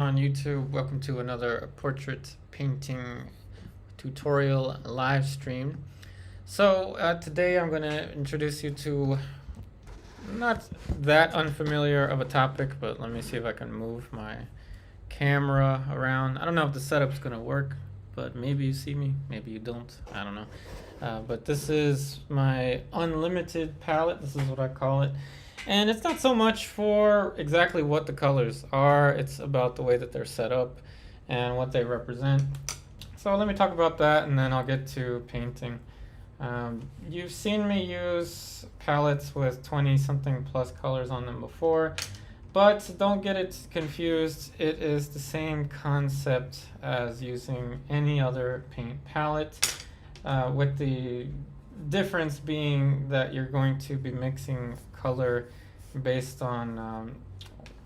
On YouTube, welcome to another portrait painting tutorial live stream. So today I'm going to introduce you to not that unfamiliar of a topic, but let me see if I can move my camera around. I don't know if the setup's going to work, but maybe you see me, maybe you don't, I don't know. But this is my unlimited palette, this is what I call it. And it's not so much for exactly what the colors are, it's about the way that they're set up and what they represent. So let me talk about that and then I'll get to painting. You've seen me use palettes with 20 something plus colors on them before, but don't get it confused. It is the same concept as using any other paint palette, with the difference being that you're going to be mixing color based on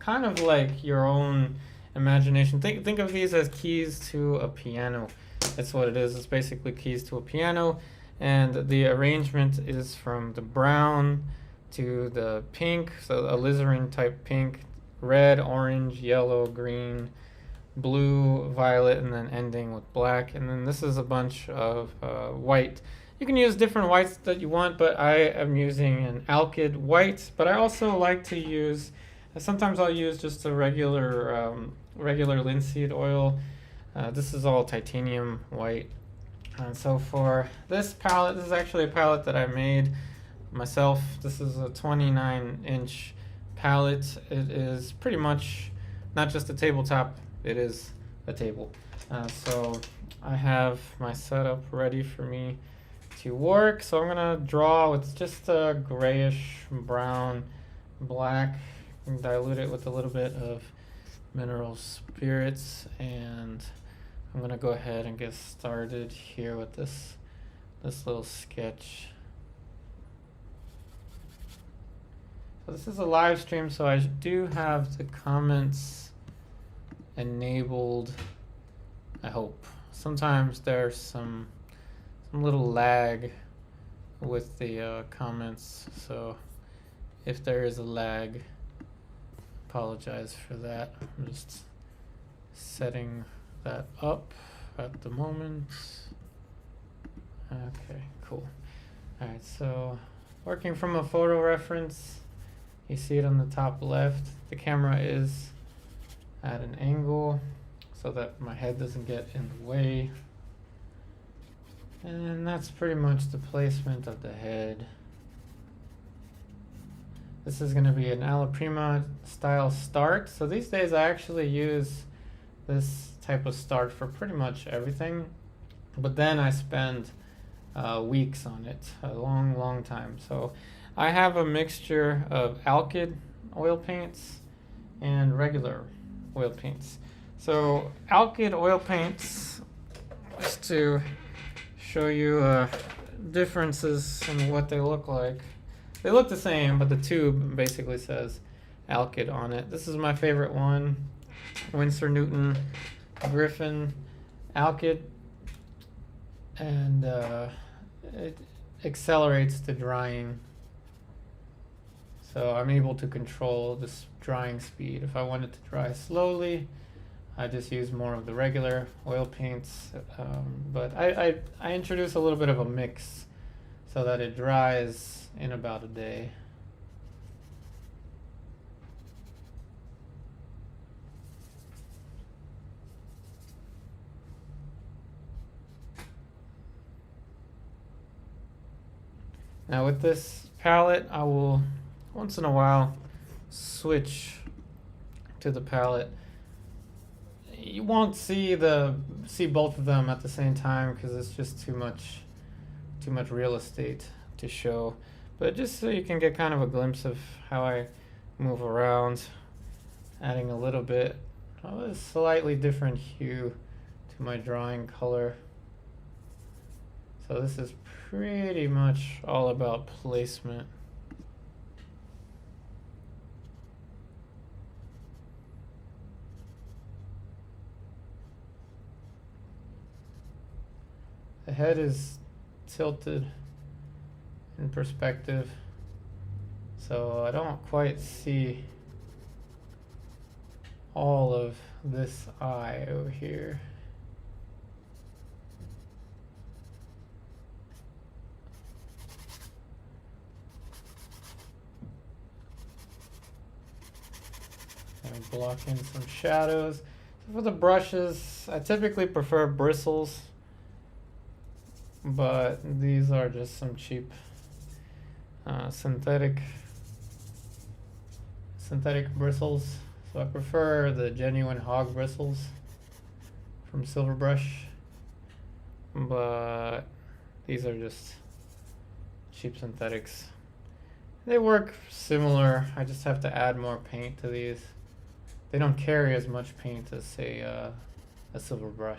kind of like your own imagination. Think of these as keys to a piano. That's what it is. It's basically keys to a piano, and the arrangement is from the brown to the pink, so alizarin type pink, red, orange, yellow, green, blue, violet, and then ending with black. And then this is a bunch of white. You can use different whites that you want, but I am using an alkyd white. But I also like to use, sometimes I'll use just a regular linseed oil. This is all titanium white. And so for this palette, this is actually a palette that I made myself. This is a 29-inch palette. It is pretty much not just a tabletop, it is a table. So I have my setup ready for me to work. So I'm gonna draw with just a grayish brown black and dilute it with a little bit of mineral spirits, and I'm gonna go ahead and get started here with this little sketch. So this is a live stream, so I do have the comments enabled, I hope. Sometimes there's some little lag with the comments, so if there is a lag, apologize for that. I'm just setting that up at the moment. Okay, cool. Alright, so working from a photo reference, you see it on the top left. The camera is at an angle so that my head doesn't get in the way. And that's pretty much the placement of the head. This is going to be an alla prima style start. So these days I actually use this type of start for pretty much everything. But then I spend weeks on it, a long time. So I have a mixture of alkyd oil paints and regular oil paints. So alkyd oil paints, just to show you differences in what they look like. They look the same, but the tube basically says alkyd on it. This is my favorite one, Winsor Newton Griffin alkyd, and it accelerates the drying. So I'm able to control this drying speed. If I want it to dry slowly, I just use more of the regular oil paints, but I introduce a little bit of a mix so that it dries in about a day. Now with this palette, I will once in a while switch to the palette. You won't see both of them at the same time because it's just too much real estate to show. But just so you can get kind of a glimpse of how I move around, adding a little bit of a slightly different hue to my drawing color. So this is pretty much all about placement. The head is tilted in perspective, so I don't quite see all of this eye over here. And block in some shadows. For the brushes, I typically prefer bristles, but these are just some cheap synthetic bristles. So I prefer the genuine hog bristles from Silverbrush, but these are just cheap synthetics. They work similar. I just have to add more paint to these. They don't carry as much paint as, say, a Silverbrush.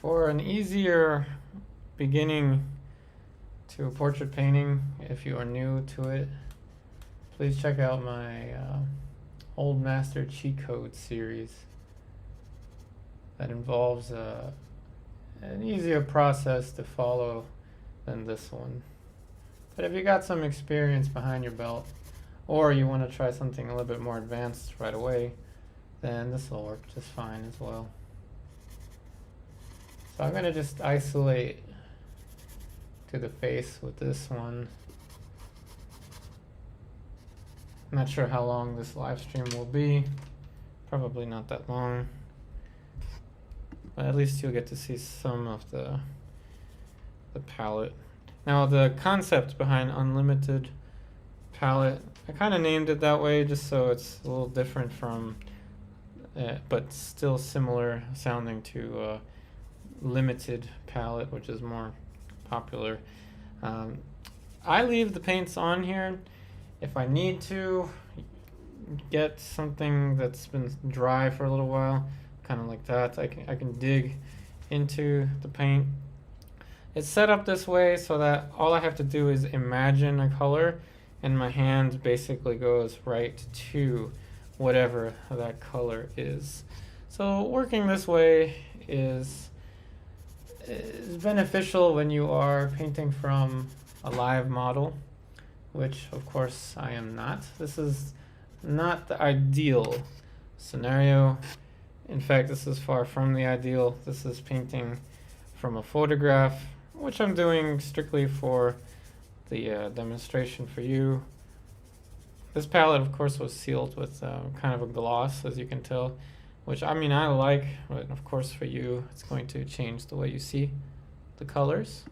For an easier beginning to portrait painting, if you are new to it, please check out my Old Master Cheat Code series that involves an easier process to follow than this one. But if you got some experience behind your belt, or you want to try something a little bit more advanced right away, then this will work just fine as well. So I'm going to just isolate to the face with this one. I'm not sure how long this live stream will be. Probably not that long. But at least you'll get to see some of the palette. Now the concept behind Unlimited palette, I kind of named it that way just so it's a little different from, but still similar sounding to Limited palette, which is more popular. I leave the paints on here if I need to get something that's been dry for a little while, kind of like that. I can dig into the paint. It's set up this way so that all I have to do is imagine a color and my hand basically goes right to whatever that color is. So working this way is beneficial when you are painting from a live model, which of course I am not. This is not the ideal scenario. In fact, this is far from the ideal. This is painting from a photograph, which I'm doing strictly for the demonstration for you. This palette, of course, was sealed with kind of a gloss, as you can tell, which I mean I like, but of course for you it's going to change the way you see the colors.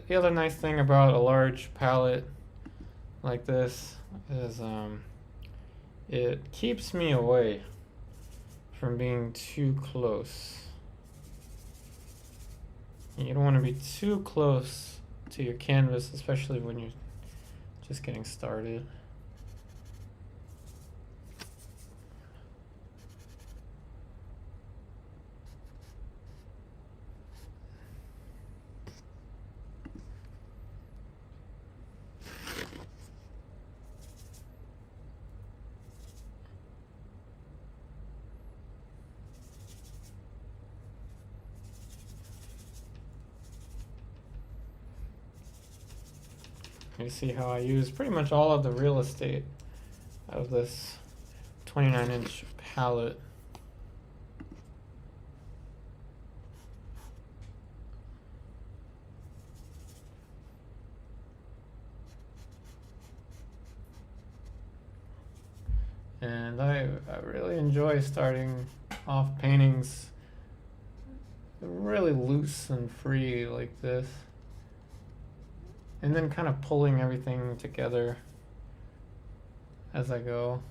The other nice thing about a large palette like this is it keeps me away from being too close. You don't want to be too close to your canvas, especially when you're just getting started. You see how I use pretty much all of the real estate of this 29-inch palette. And I really enjoy starting off paintings really loose and free like this, and then kind of pulling everything together as I go.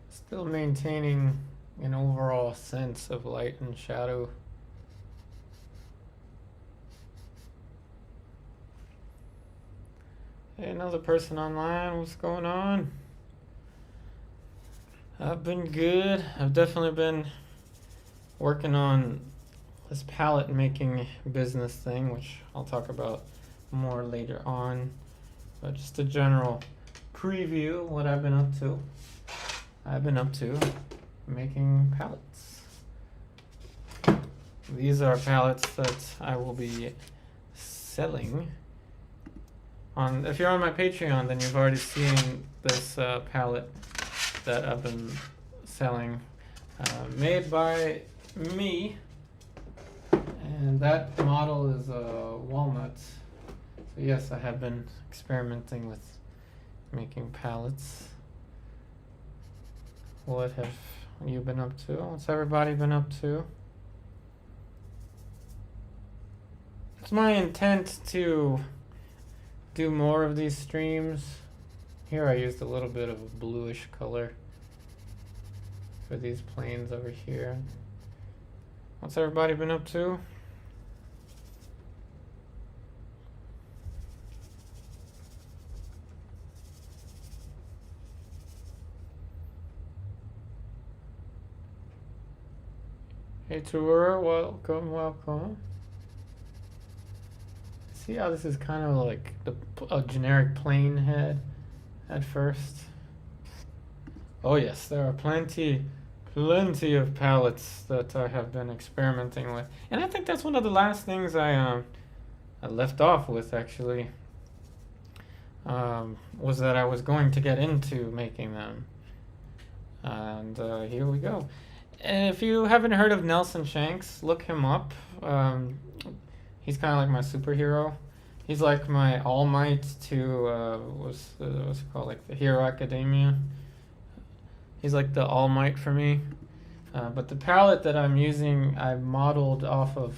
Still maintaining an overall sense of light and shadow. Hey, another person online, what's going on? I've been good. I've definitely been working on this palette making business thing, which I'll talk about more later on. But just a general preview of what I've been up to. I've been up to making palettes. These are palettes that I will be selling. If you're on my Patreon, then you've already seen this palette that I've been selling, made by me, and that model is walnut. So yes, I have been experimenting with making palettes. What have you been up to? What's everybody been up to? It's my intent to do more of these streams. Here I used a little bit of a bluish color for these planes over here. What's everybody been up to? Hey Tour, welcome, welcome. See how this is kind of like a generic plane head at first? Oh yes, there are plenty of palettes that I have been experimenting with. And I think that's one of the last things I left off with actually, was that I was going to get into making them. And here we go. And if you haven't heard of Nelson Shanks, look him up. He's kind of like my superhero. He's like my All Might to what's it called, like the Hero Academia. He's like the All Might for me. But the palette that I'm using, I modeled off of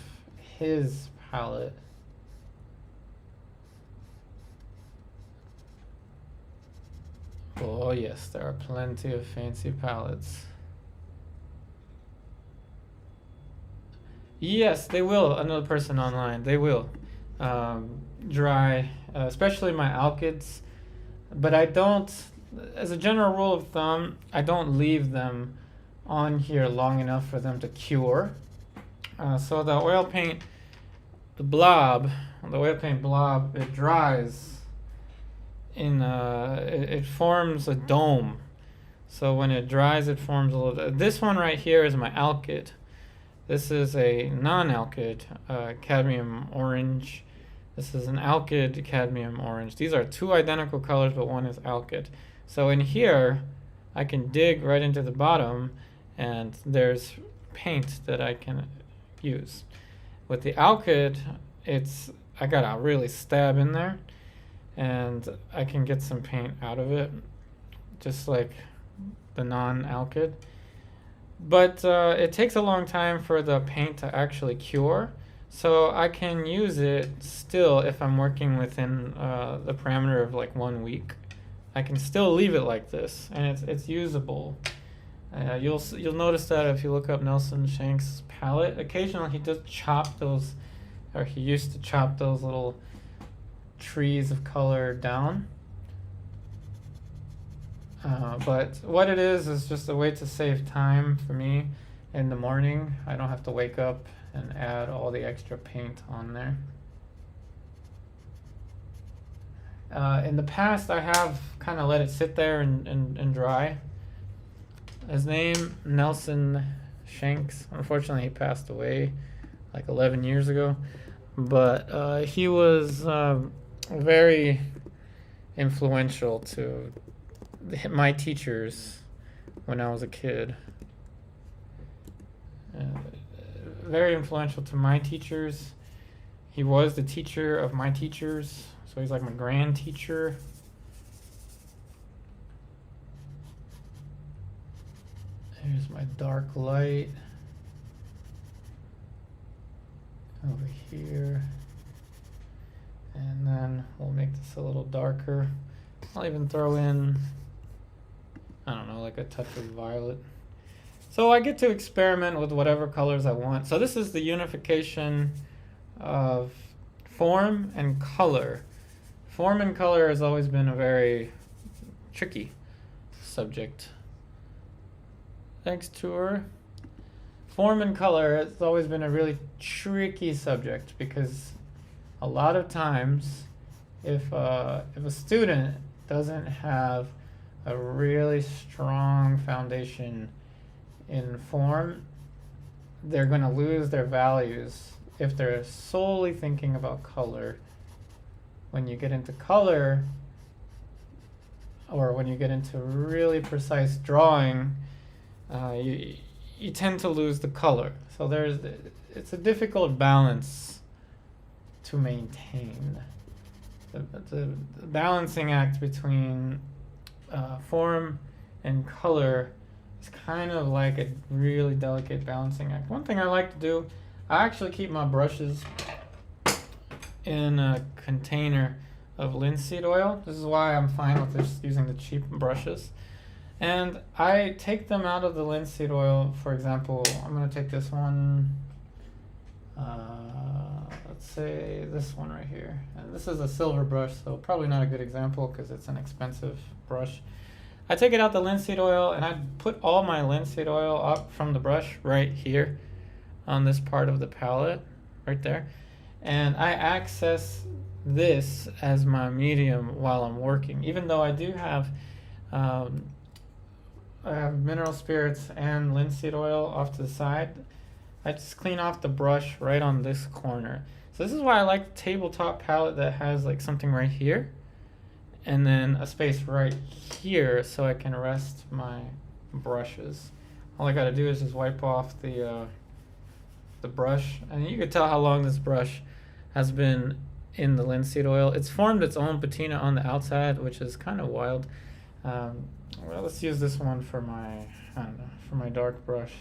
his palette. Oh yes, there are plenty of fancy palettes. Yes, they will. Another person online, they will dry, especially my alkyds. But I don't, as a general rule of thumb, I don't leave them on here long enough for them to cure. So the oil paint blob, it dries in, it forms a dome. So when it dries, it forms a little, this one right here is my alkyd. This is a non-alkyd cadmium orange. This is an alkyd cadmium orange. These are two identical colors, but one is alkyd. So in here, I can dig right into the bottom, and there's paint that I can use. With the alkyd, I gotta really stab in there, and I can get some paint out of it, just like the non-alkyd. But it takes a long time for the paint to actually cure, so I can use it still if I'm working within the parameter of like 1 week. I can still leave it like this, and it's usable. You'll notice that if you look up Nelson Shanks' palette, occasionally he does chop those, or he used to chop those little trees of color down. But what it is just a way to save time for me in the morning. I don't have to wake up and add all the extra paint on there. In the past, I have kind of let it sit there and dry. His name, Nelson Shanks. Unfortunately, he passed away like 11 years ago. But he was very influential to my teachers when I was a kid. Very influential to my teachers. He was the teacher of my teachers, so he's like my grand teacher. Here's my dark light over here, and then we'll make this a little darker. I'll even throw in, I don't know, like a touch of violet. So I get to experiment with whatever colors I want. So this is the unification of form and color. Form and color has always been a very tricky subject. Thanks, Tour. Form and color has always been a really tricky subject because a lot of times if a student doesn't have a really strong foundation in form, they're going to lose their values if they're solely thinking about color. When you get into color, or when you get into really precise drawing, you tend to lose the color. So it's a difficult balance to maintain. The balancing act between form and color is kind of like a really delicate balancing act. One thing I like to do, I actually keep my brushes in a container of linseed oil. This is why I'm fine with just using the cheap brushes. And I take them out of the linseed oil. For example, I'm going to take this one, let's say this one right here. And this is a Silverbrush, so probably not a good example because it's an expensive brush. I take it out the linseed oil and I put all my linseed oil up from the brush right here on this part of the palette, right there. And I access this as my medium while I'm working, even though I do have I have mineral spirits and linseed oil off to the side. I just clean off the brush right on this corner. So this is why I like the tabletop palette that has like something right here and then a space right here so I can rest my brushes. All I gotta do is just wipe off the brush, and you can tell how long this brush has been in the linseed oil. It's formed its own patina on the outside, which is kind of wild. Well, let's use this one for my, I don't know, for my dark brush.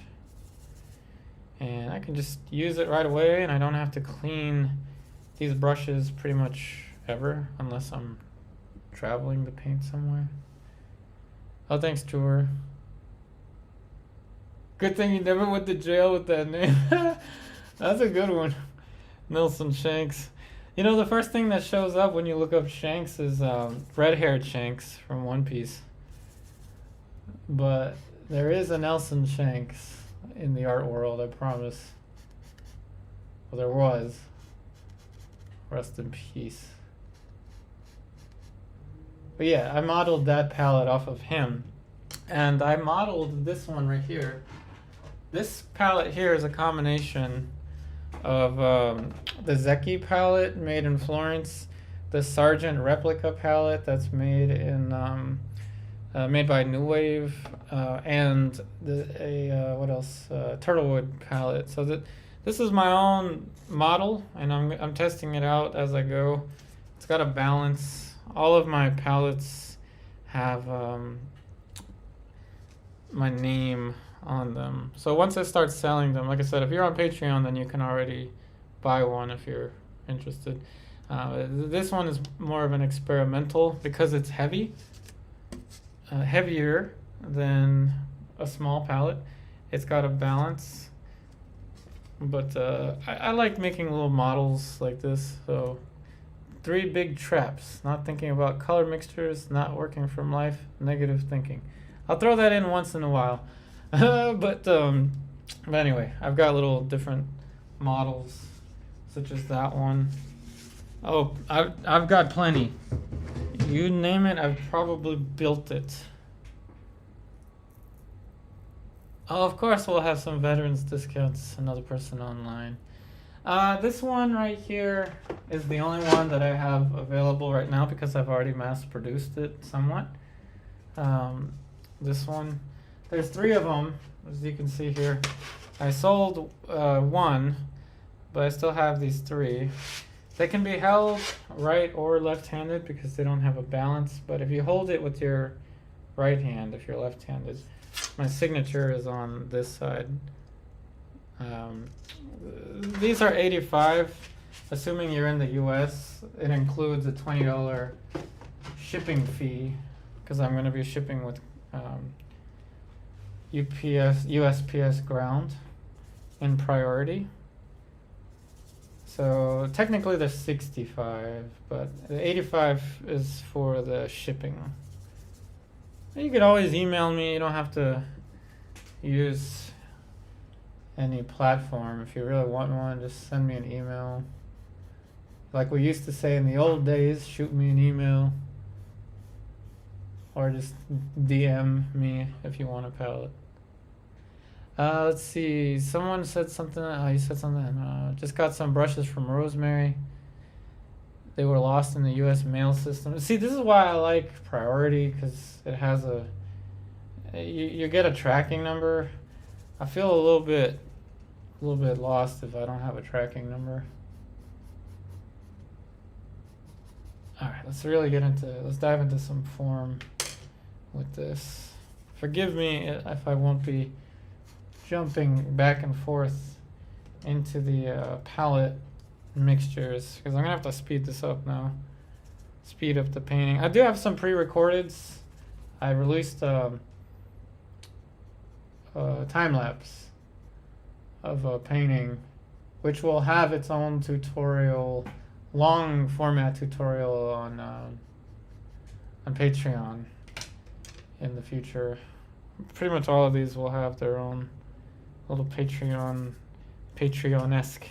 And I can just use it right away, and I don't have to clean these brushes pretty much ever, unless I'm traveling to paint somewhere. Oh, thanks, Tour. Good thing you never went to jail with that name. That's a good one. Nelson Shanks. You know, the first thing that shows up when you look up Shanks is red-haired Shanks from One Piece. But there is a Nelson Shanks in the art world, I promise. Well, there was. Rest in peace. But yeah, I modeled that palette off of him. And I modeled this one right here. This palette here is a combination of the Zecchi palette made in Florence, the Sargent replica palette that's made in made by New Wave, and what else? Turtlewood palette. So this is my own model, and I'm testing it out as I go. It's got a balance. All of my palettes have my name on them. So once I start selling them, like I said, if you're on Patreon, then you can already buy one if you're interested. This one is more of an experimental because it's heavy, heavier than a small palette. It's got a balance, but I like making little models like this. So 3 big traps: not thinking about color mixtures, not working from life, negative thinking. I'll throw that in once in a while. But anyway, I've got little different models, such as that one. Oh, I've got plenty. You name it, I've probably built it. Oh, of course, we'll have some veterans discounts. Another person online. This one right here is the only one that I have available right now because I've already mass produced it somewhat. This one, there's 3 of them, as you can see here. I sold one, but I still have these 3. They can be held right or left-handed because they don't have a balance, but if you hold it with your right hand, if you're left-handed, my signature is on this side. These are 85, assuming you're in the US. It includes a $20 shipping fee because I'm going to be shipping with USPS ground in priority. So technically they're 65, but the 85 is for the shipping. You could always email me. You don't have to use any platform. If you really want one, just send me an email. Like we used to say in the old days, shoot me an email. Or just DM me if you want a palette. Let's see. Someone said something. You said something. Just got some brushes from Rosemary. They were lost in the U.S. mail system. See, this is why I like priority because it has you get a tracking number. I feel a little bit lost if I don't have a tracking number. All right, let's dive into some form with this. Forgive me if I won't be jumping back and forth into the palette mixtures because I'm gonna have to speed this up now. Speed up the painting. I do have some pre-recordeds. I released time lapse of a painting, which will have its own tutorial, long format tutorial on Patreon in the future. Pretty much all of these will have their own little Patreon-esque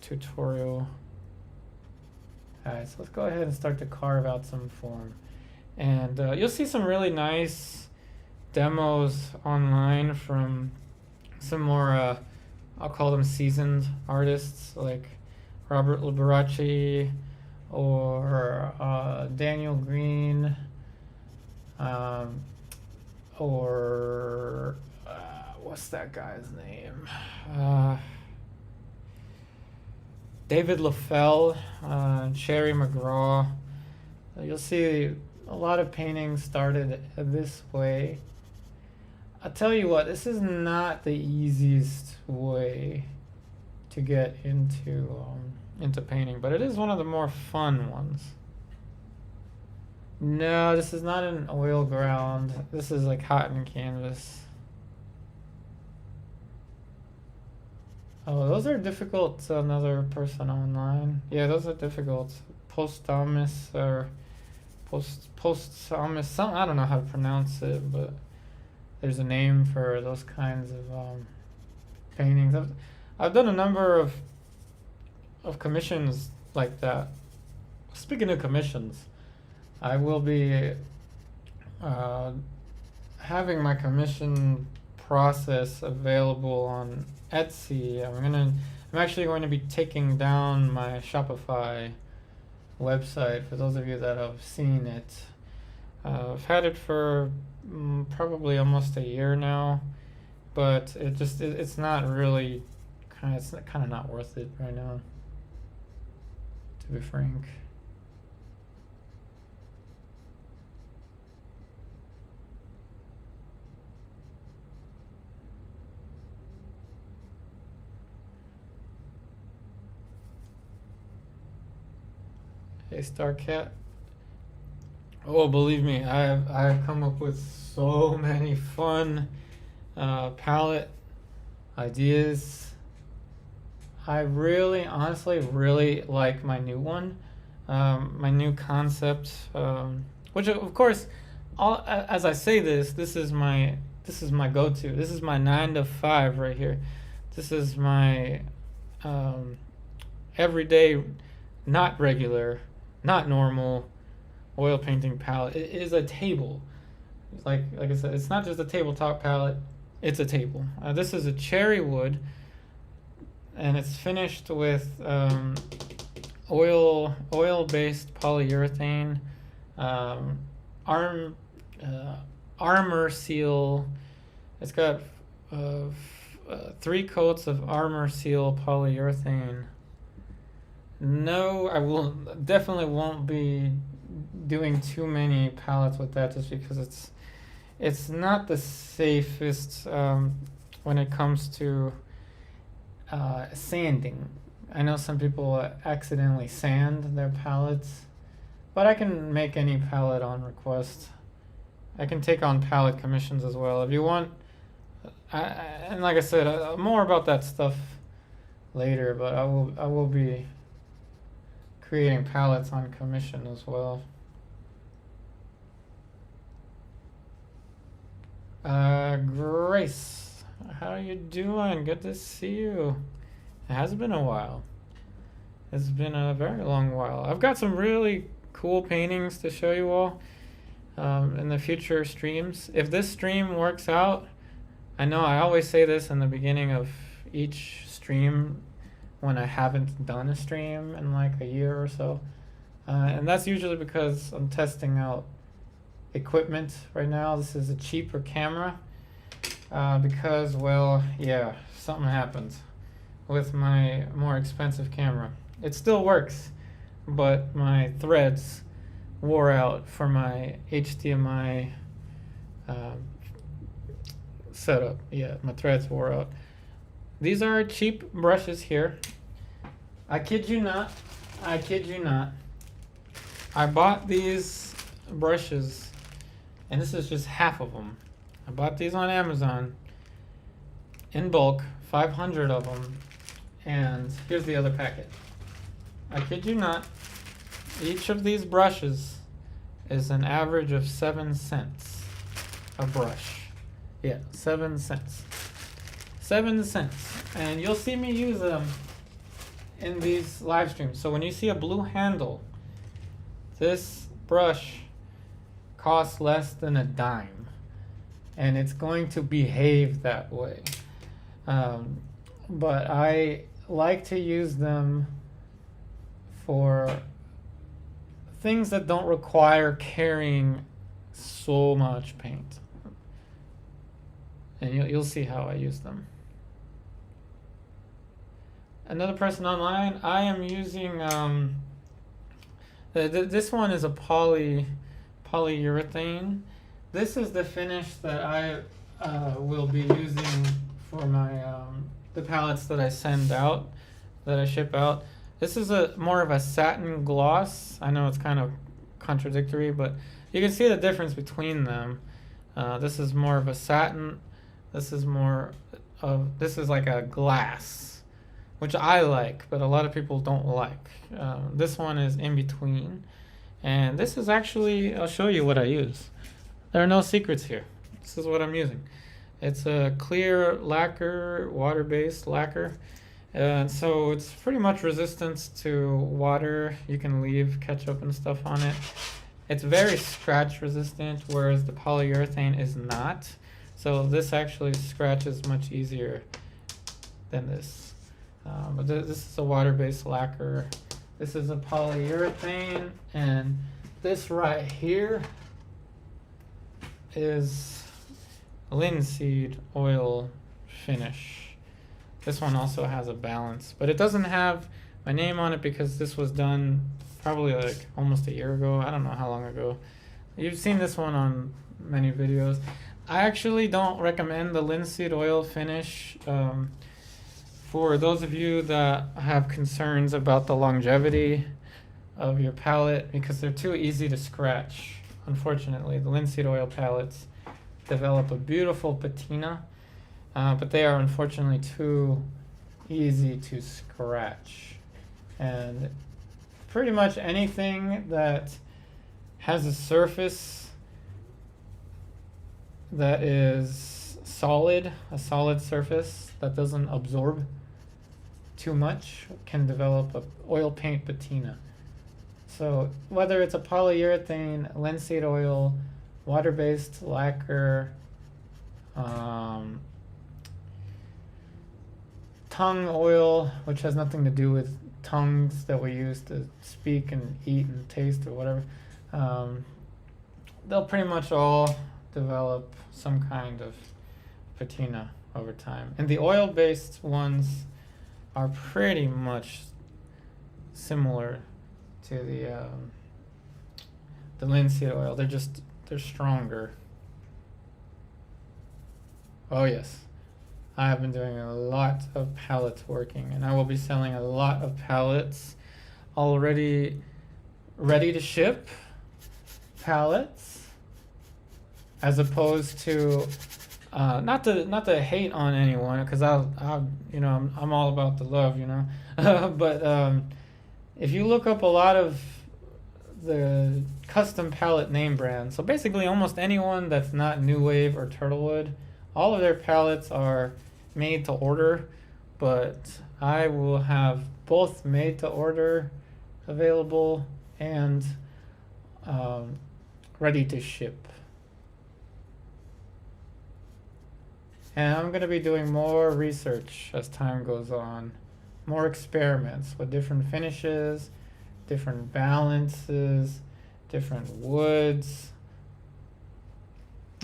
tutorial. Alright, so let's go ahead and start to carve out some form. And you'll see some really nice demos online from some more, I'll call them seasoned artists like Robert Liberace or Daniel Green, or what's that guy's name? David LaFell, Sherry McGraw. You'll see a lot of paintings started this way. I'll tell you what, this is not the easiest way to get into painting, but it is one of the more fun ones. No, this is not an oil ground. This is like cotton canvas. Oh, those are difficult. Another person online. Yeah, those are difficult. Posthumous or posthumous. Some, I don't know how to pronounce it, but there's a name for those kinds of paintings. I've done a number of commissions like that. Speaking of commissions, I will be having my commission process available on Etsy. I'm actually going to be taking down my Shopify website for those of you that have seen it. I've had it for probably almost a year now, but it's not really it's kind of not worth it right now, to be frank. Hey, Starcat. Oh, believe me, I've come up with so many fun palette ideas. I really, honestly, really like my new one, my new concept, which of course, as I say this is my go-to. This is my 9 to 5 right here. This is my everyday, not regular, not normal oil painting palette. It is a table. Like I said, it's not just a tabletop palette. it's a table. This is a cherry wood, and it's finished with oil-based polyurethane, armor seal. It's got 3 coats of armor seal polyurethane. No, I will definitely won't be doing too many pallets with that, just because it's not the safest when it comes to sanding. I know some people accidentally sand their pallets, but I can make any pallet on request. I can take on pallet commissions as well if you want. And like I said, more about that stuff later, but I will be creating pallets on commission as well. Grace, how you doing? Good to see you. It has been a while. It's been a very long while. I've got some really cool paintings to show you all in the future streams. If this stream works out, I know I always say this in the beginning of each stream when I haven't done a stream in like a year or so. And that's usually because I'm testing out equipment right now. This is a cheaper camera because, well, yeah, something happened with my more expensive camera. It still works, but my threads wore out for my HDMI setup. Yeah, my threads wore out. These are cheap brushes here. I kid you not. I kid you not. I bought these brushes, and this is just half of them. I bought these on Amazon in bulk, 500 of them, and here's the other packet. I kid you not. Each of these brushes is an average of 7 cents a brush. Yeah, 7 cents. 7 cents. And you'll see me use them in these live streams. So when you see a blue handle, this brush costs less than a dime. And it's going to behave that way. But I like to use them for things that don't require carrying so much paint. And you'll see how I use them. Another person online, I am using, this one is a polyurethane. This is the finish that I will be using for my the pallets that I send out, that I ship out. This is more of a satin gloss. I know it's kind of contradictory, but you can see the difference between them. This is more of a satin. This is like a glass, which I like, but a lot of people don't like. This one is in between. And this is actually, I'll show you what I use. There are no secrets here. This is what I'm using. It's a clear lacquer, water-based lacquer. So it's pretty much resistant to water. You can leave ketchup and stuff on it. It's very scratch resistant, whereas the polyurethane is not. So this actually scratches much easier than this. But this is a water-based lacquer. This is a polyurethane, and this right here is linseed oil finish. This one also has a balance, but it doesn't have my name on it because this was done probably like almost a year ago. I don't know how long ago. You've seen this one on many videos. I actually don't recommend the linseed oil finish for those of you that have concerns about the longevity of your palette, because they're too easy to scratch. Unfortunately, the linseed oil palettes develop a beautiful patina, but they are unfortunately too easy to scratch. And pretty much anything that has a surface that is solid, a solid surface that doesn't absorb too much, can develop a oil paint patina. So whether it's a polyurethane, linseed oil, water-based lacquer, tongue oil, which has nothing to do with tongues that we use to speak and eat and taste or whatever. They'll pretty much all develop some kind of patina over time. And the oil-based ones are pretty much similar to the linseed oil. They're stronger. Oh yes, I have been doing a lot of palette working, and I will be selling a lot of palettes already ready to ship palettes, as opposed to not to hate on anyone, because I'll you know, I'm all about the love, you know. But if you look up a lot of the custom palette name brands, so basically almost anyone that's not New Wave or Turtlewood, all of their palettes are made to order, but I will have both made to order available and ready to ship. And I'm going to be doing more research as time goes on, more experiments with different finishes, different balances, different woods.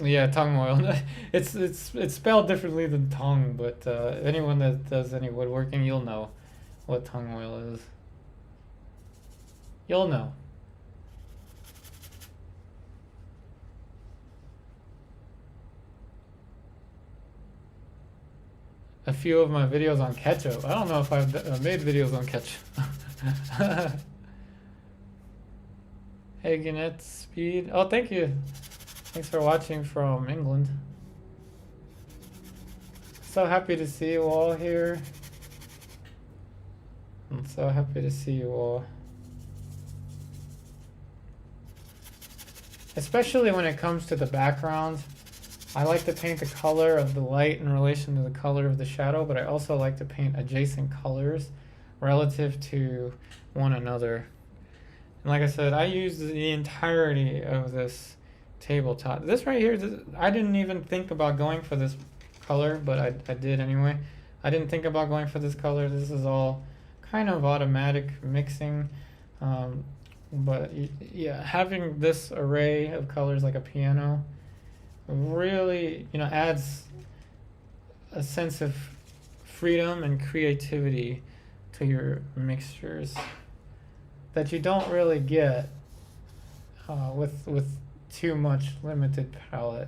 Yeah, tongue oil. It's spelled differently than tongue, but anyone that does any woodworking, you'll know what tongue oil is. You'll know. A few of my videos on ketchup. I don't know if I've made videos on ketchup. Hey, Gannett Speed. Oh, thank you. Thanks for watching from England. So happy to see you all here. I'm so happy to see you all. Especially when it comes to the background. I like to paint the color of the light in relation to the color of the shadow, but I also like to paint adjacent colors relative to one another. And like I said, I used the entirety of this tabletop. This right here, I didn't even think about going for this color, but I did anyway. I didn't think about going for this color. This is all kind of automatic mixing. But yeah, having this array of colors like a piano really, you know, adds a sense of freedom and creativity to your mixtures that you don't really get with too much limited palette.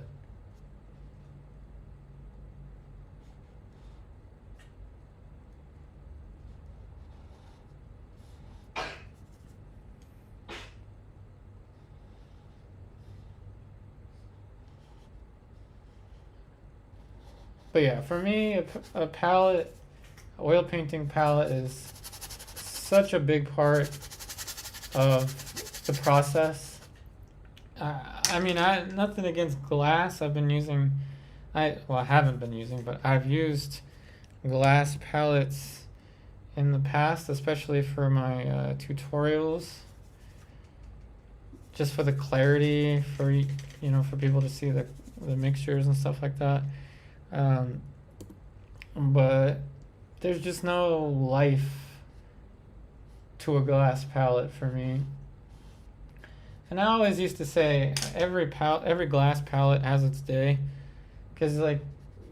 But yeah, for me, a palette, oil painting palette is such a big part of the process. I mean, nothing against glass. I've been using, I haven't been using, but I've used glass palettes in the past, especially for my tutorials, just for the clarity, for, you know, for people to see the mixtures and stuff like that. But there's just no life to a glass palette for me. And I always used to say every glass palette has its day, because like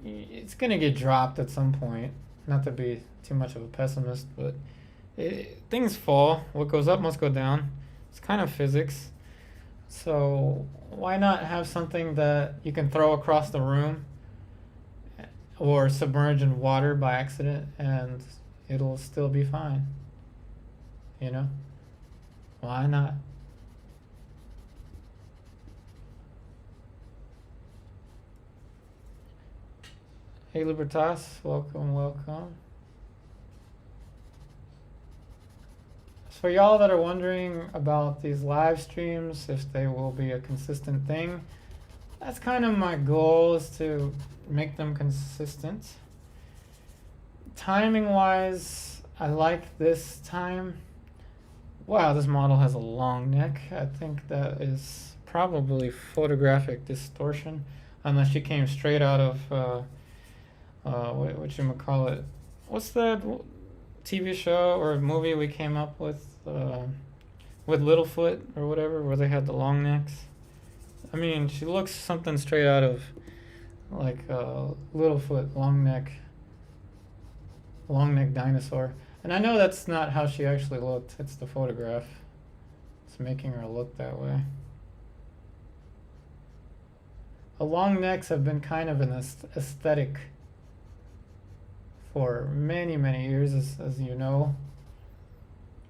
it's gonna get dropped at some point. Not to be too much of a pessimist, but things fall. What goes up must go down. It's kind of physics. So why not have something that you can throw across the room or submerge in water by accident and it'll still be fine, you know? Why not? Hey Libertas, welcome, welcome. So for y'all that are wondering about these live streams, if they will be a consistent thing, that's kind of my goal, is to make them consistent. Timing wise, I like this time. Wow, this model has a long neck. I think that is probably photographic distortion, unless she came straight out of whatchamacallit, what's that TV show or movie we came up with Littlefoot or whatever, where they had the long necks? I mean, she looks something straight out of like Littlefoot, long neck dinosaur. And I know that's not how she actually looked. It's the photograph. It's making her look that way. Long necks have been kind of an aesthetic for many, many years, as you know.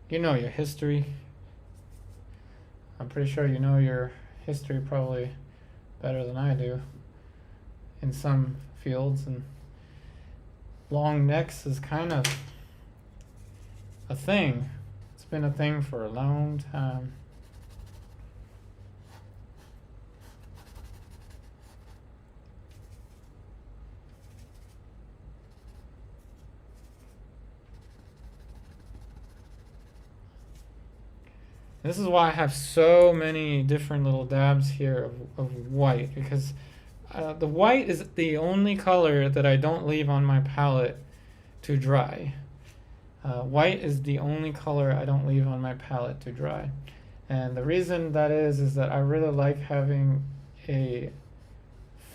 You know your history. I'm pretty sure you know your history probably better than I do in some fields, and long necks is kind of a thing. It's been a thing for a long time. This is why I have so many different little dabs here of white, because the white is the only color that I don't leave on my palette to dry. White is the only color I don't leave on my palette to dry. And the reason that is that I really like having a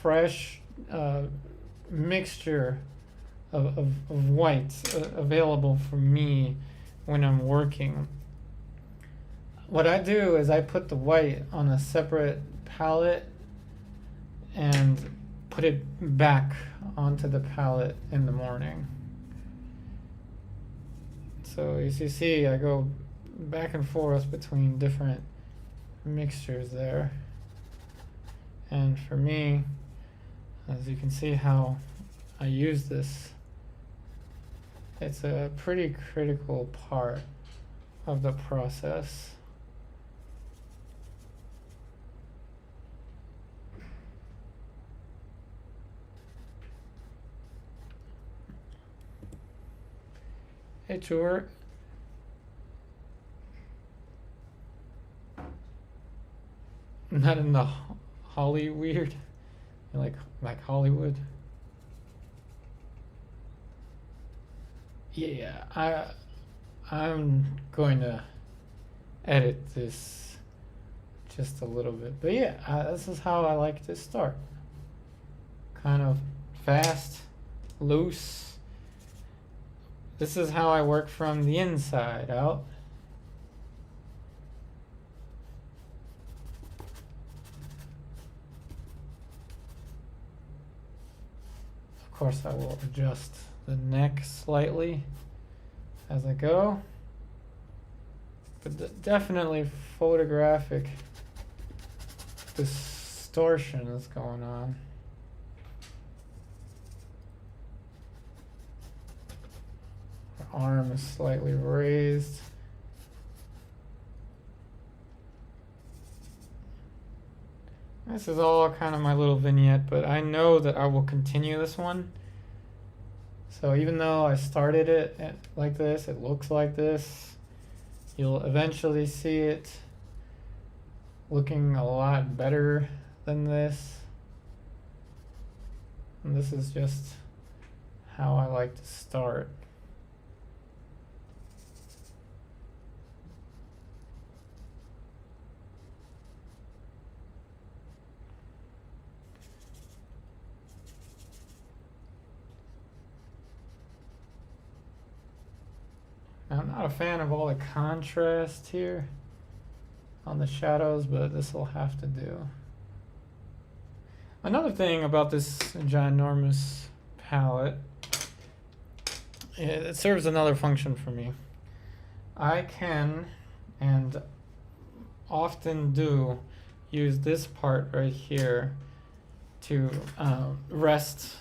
fresh mixture of whites available for me when I'm working. What I do is I put the white on a separate palette and put it back onto the palette in the morning. So as you see, I go back and forth between different mixtures there. And for me, as you can see how I use this, it's a pretty critical part of the process. Hey, Chur. Not in the Holly weird, like Hollywood. Yeah, I'm going to edit this just a little bit, but yeah, this is how I like to start. Kind of fast, loose. This is how I work from the inside out. Of course, I will adjust the neck slightly as I go. But definitely photographic distortion is going on. Arm is slightly raised. This is all kind of my little vignette, but I know that I will continue this one. So even though I started it like this, it looks like this, you'll eventually see it looking a lot better than this. And this is just how I like to start. I'm not a fan of all the contrast here on the shadows, but this will have to do. Another thing about this ginormous palette, it serves another function for me. I can, and often do, use this part right here to rest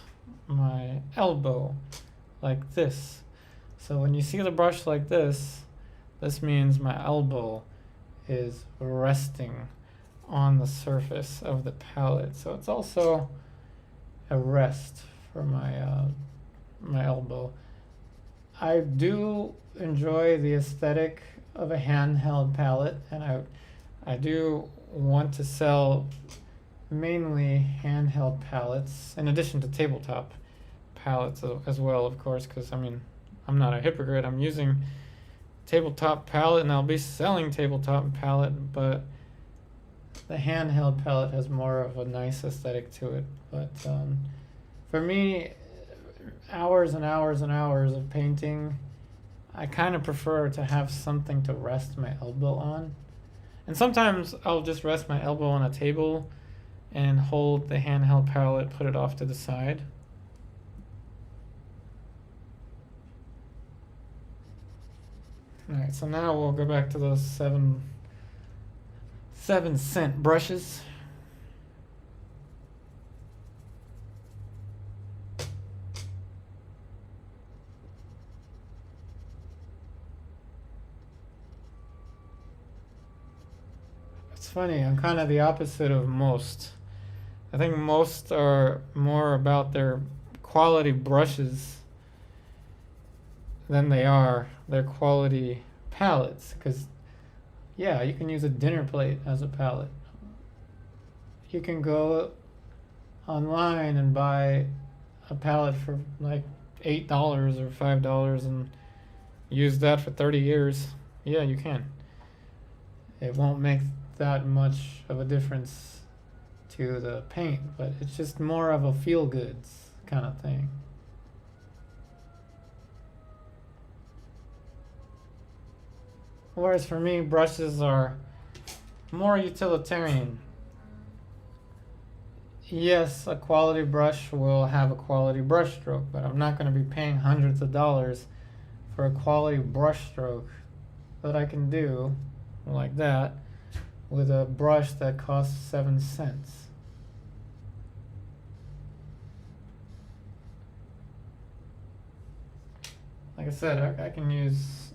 my elbow like this. So when you see the brush like this means my elbow is resting on the surface of the palette. So it's also a rest for my elbow. I do enjoy the aesthetic of a handheld palette, and I do want to sell mainly handheld palettes in addition to tabletop palettes as well, of course, because I mean, I'm not a hypocrite. I'm using tabletop palette, and I'll be selling tabletop palette, but the handheld palette has more of a nice aesthetic to it. But for me, hours and hours and hours of painting, I kind of prefer to have something to rest my elbow on. And sometimes I'll just rest my elbow on a table and hold the handheld palette, put it off to the side. Alright, so now we'll go back to those 7-cent brushes. It's funny, I'm kind of the opposite of most. I think most are more about their quality brushes than they are their quality palettes. Because, yeah, you can use a dinner plate as a palette. You can go online and buy a palette for like $8 or $5 and use that for 30 years. Yeah, you can. It won't make that much of a difference to the paint, but it's just more of a feel goods kind of thing. Whereas for me, brushes are more utilitarian. Yes, a quality brush will have a quality brush stroke, but I'm not going to be paying hundreds of dollars for a quality brush stroke that I can do like that with a brush that costs 7 cents. Like I said, I can use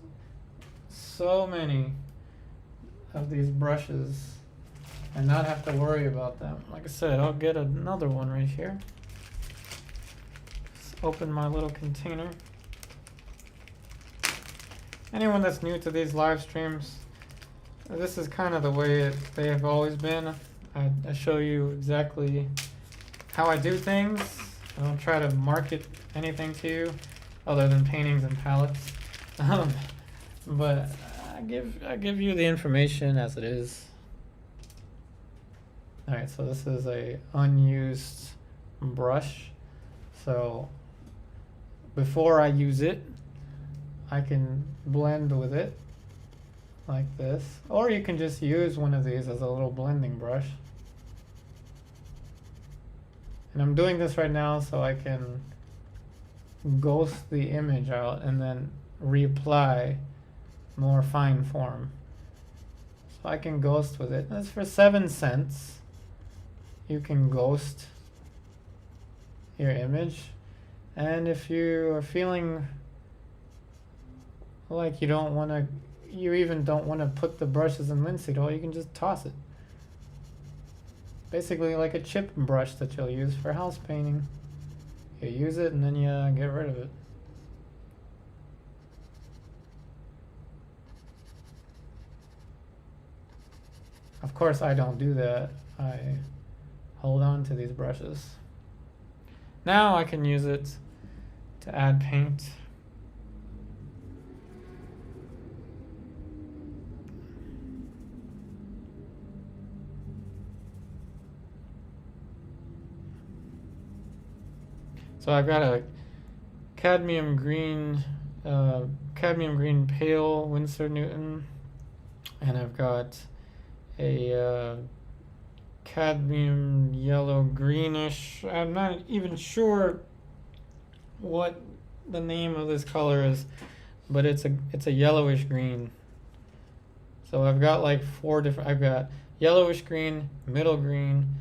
so many of these brushes and not have to worry about them. Like I said, I'll get another one right here. Just open my little container. Anyone that's new to these live streams, this is kind of the way they have always been. I show you exactly how I do things. I don't try to market anything to you other than paintings and palettes. But I give you the information as it is. Alright, so this is a unused brush. So before I use it, I can blend with it like this. Or you can just use one of these as a little blending brush. And I'm doing this right now so I can ghost the image out and then reapply more fine form. So I can ghost with it. That's for 7 cents. You can ghost your image. And if you are feeling like you don't want to, you even don't want to put the brushes in linseed oil, you can just toss it. Basically like a chip brush that you'll use for house painting. You use it and then you get rid of it. Of course I don't do that. I hold on to these brushes. Now I can use it to add paint. So I've got a cadmium green pale Winsor Newton, and I've got a cadmium yellow greenish. I'm not even sure what the name of this color is, but it's a yellowish green. So I've got like 4 different. I've got yellowish green, middle green.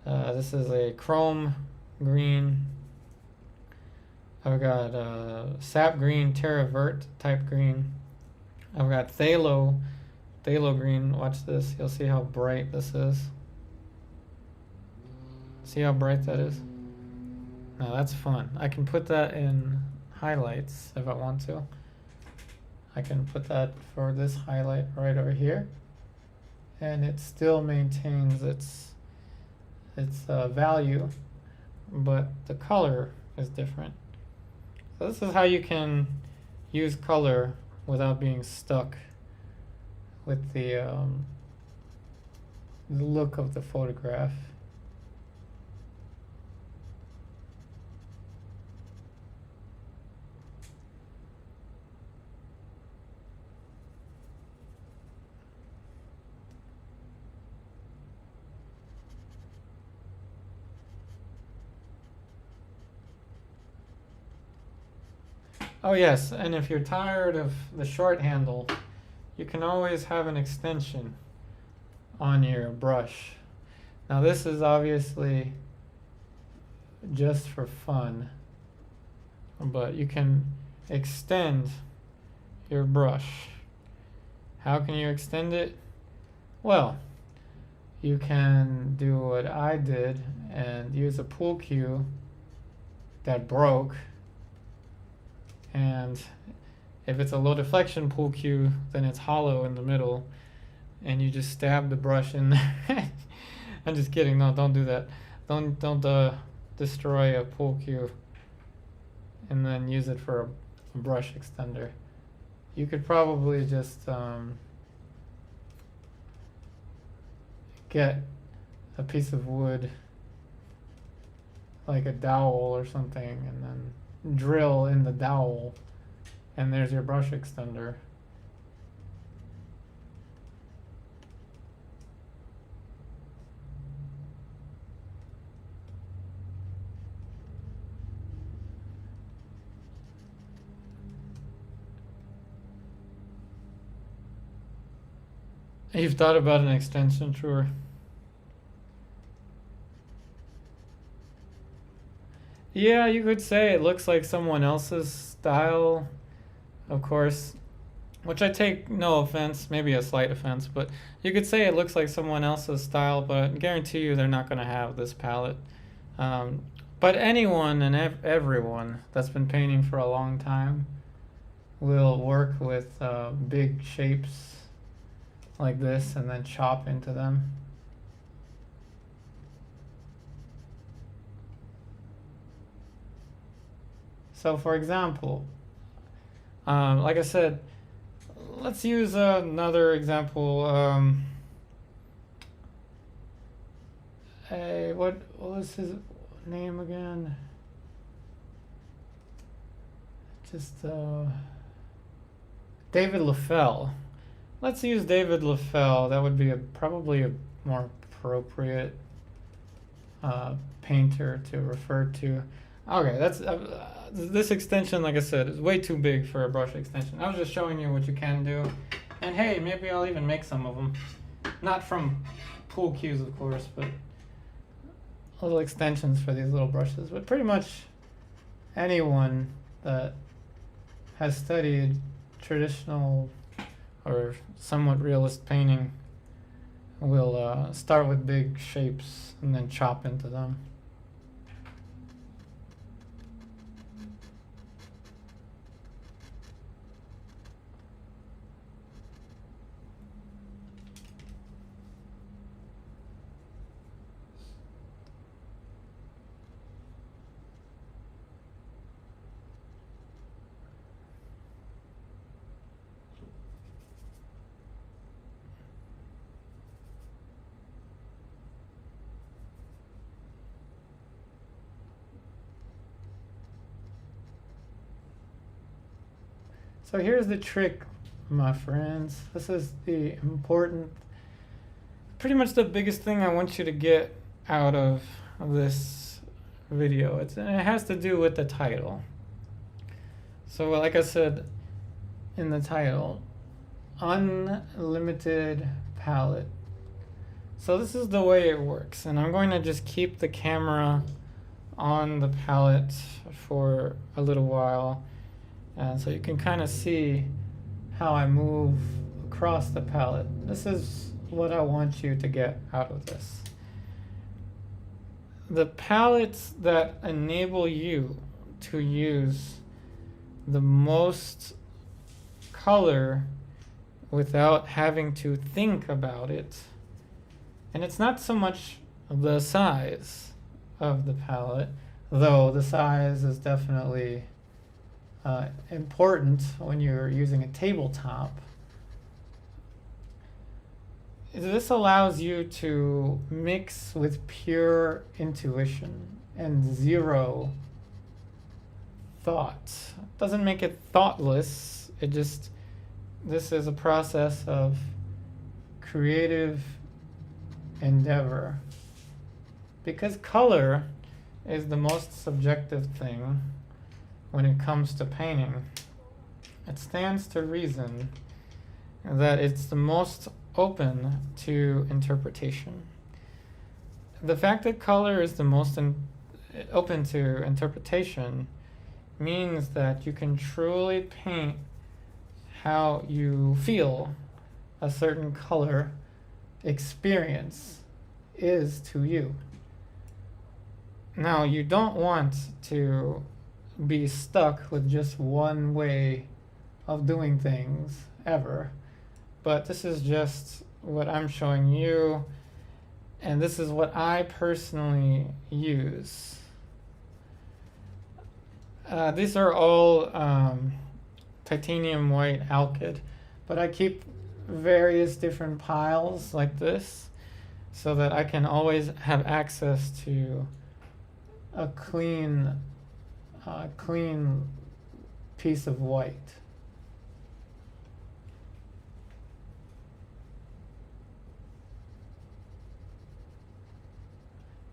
This is a chrome green. I've got sap green, terra vert type green. I've got phthalo green. Watch this. You'll see how bright this is. See how bright that is? Now that's fun. I can put that in highlights if I want to. I can put that for this highlight right over here, and it still maintains its value, but the color is different. So this is how you can use color without being stuck with the look of the photograph. Oh yes, and if you're tired of the short handle, you can always have an extension on your brush. Now this is obviously just for fun, but you can extend your brush. How can you extend it? Well, you can do what I did and use a pool cue that broke, and if it's a low deflection pool cue, then it's hollow in the middle, and you just stab the brush in there. I'm just kidding. No, don't do that. Don't destroy a pool cue and then use it for a brush extender. You could probably just get a piece of wood, like a dowel or something, and then drill in the dowel, and there's your brush extender. You've thought about an extension tour? Yeah, you could say it looks like someone else's style, of course, which I take no offense, maybe a slight offense, but you could say it looks like someone else's style, but I guarantee you they're not going to have this palette. But anyone and everyone that's been painting for a long time will work with big shapes like this and then chop into them. So for example, like I said, let's use another example. What was his name again? Just David LaFell. Let's use David LaFell. That would be probably a more appropriate painter to refer to. Okay, that's this extension, like I said, is way too big for a brush extension. I was just showing you what you can do. And hey, maybe I'll even make some of them. Not from pool cues, of course, but little extensions for these little brushes. But pretty much anyone that has studied traditional or somewhat realist painting will start with big shapes and then chop into them. So here's the trick, my friends. This is the important, pretty much the biggest thing I want you to get out of this video. It has to do with the title. So like I said in the title, unlimited palette. So this is the way it works, and I'm going to just keep the camera on the palette for a little while. And so you can kind of see how I move across the palette. This is what I want you to get out of this. The palettes that enable you to use the most color without having to think about it. And it's not so much the size of the palette, though the size is definitely important when you're using a tabletop. This allows you to mix with pure intuition and zero thought. It doesn't make it thoughtless. This is a process of creative endeavor. Because color is the most subjective thing when it comes to painting, it stands to reason that it's the most open to interpretation. The fact that color is the most open to interpretation means that you can truly paint how you feel a certain color experience is to you. Now, you don't want to be stuck with just one way of doing things ever, but this is just what I'm showing you, and this is what I personally use. These are all titanium white alkyd, but I keep various different piles like this so that I can always have access to a clean piece of white.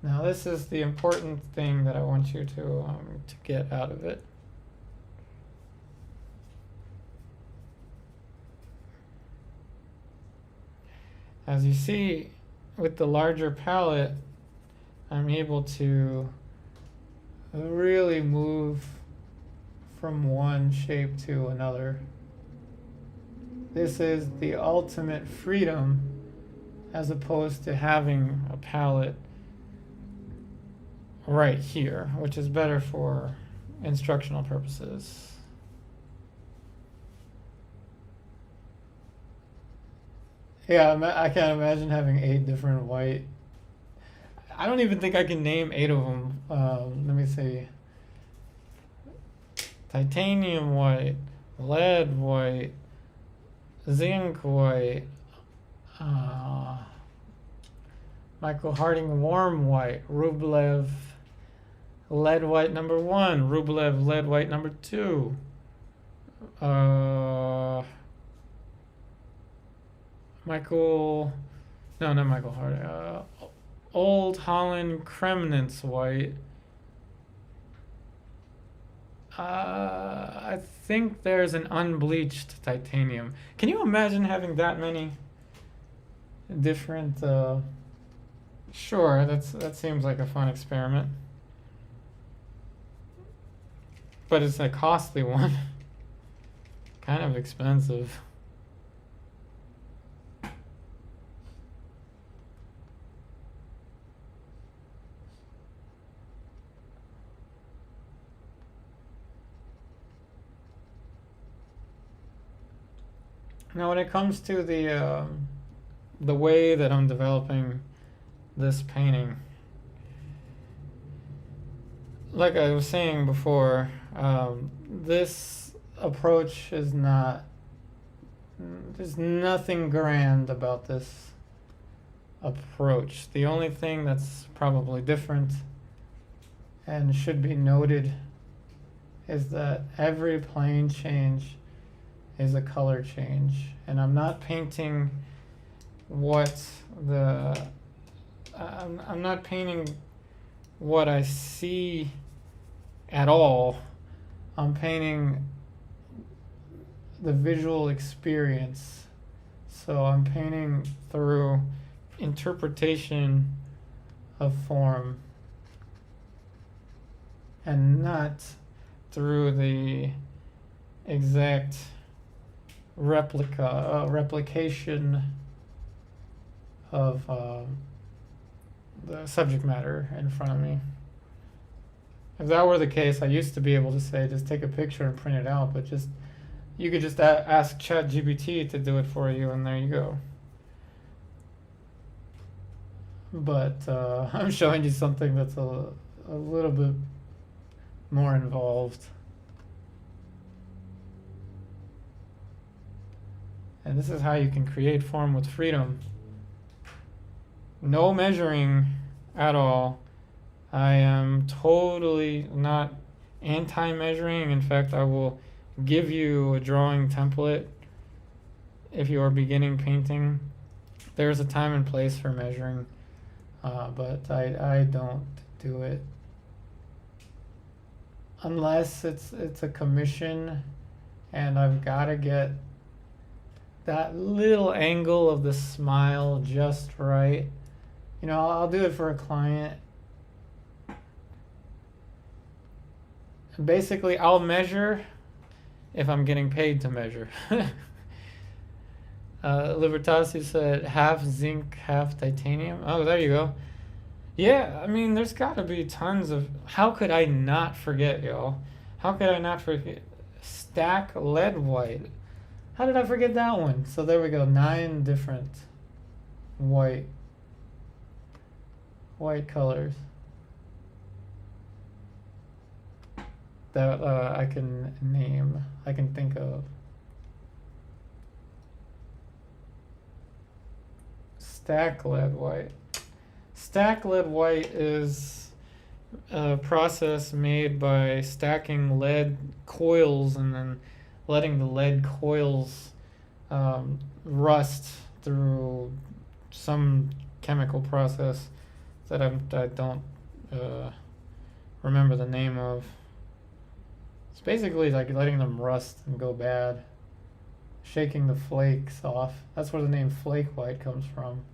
Now this is the important thing that I want you to get out of it. As you see, with the larger palette, I'm able to really move from one shape to another. This is the ultimate freedom as opposed to having a palette right here, which is better for instructional purposes. Yeah, I can't imagine having 8 different white. I don't even think I can name 8 of them. Let me see. Titanium white, lead white, zinc white, Michael Harding warm white, Rublev lead white number 1, Rublev lead white number 2, not Michael Harding, Old Holland Kremnitz white. I think there's an unbleached titanium. Can you imagine having that many different? Sure, that seems like a fun experiment, but it's a costly one. Kind of expensive. Now, when it comes to the way that I'm developing this painting, like I was saying before, this approach is not. There's nothing grand about this approach. The only thing that's probably different and should be noted is that every plane change is a color change, and I'm not painting I'm not painting what I see at all. I'm painting the visual experience. So I'm painting through interpretation of form and not through the exact replication of the subject matter in front of me. If that were the case, I used to be able to say just take a picture and print it out, but you could just ask ChatGPT to do it for you, and there you go. But I'm showing you something that's a little bit more involved. And this is how you can create form with freedom. No measuring at all. I am totally not anti-measuring. In fact, I will give you a drawing template if you are beginning painting. There's a time and place for measuring, but I don't do it unless it's a commission and I've got to get that little angle of the smile just right. You know, I'll do it for a client. And basically, I'll measure if I'm getting paid to measure. Libertasi said half zinc, half titanium. Oh, there you go. Yeah, I mean, there's got to be tons of... How could I not forget, y'all? How could I not forget? Stack lead white. How did I forget that one? So there we go. 9 different white colors that I can name. I can think of. Stack lead white. Stack lead white is a process made by stacking lead coils and then letting the lead coils rust through some chemical process that I don't remember the name of. It's basically like letting them rust and go bad, shaking the flakes off. That's where the name flake white comes from.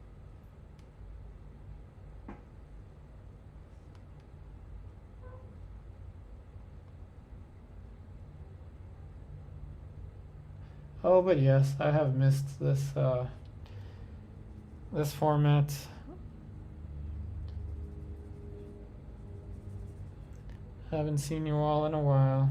Oh, but yes, I have missed this this format. Haven't seen you all in a while.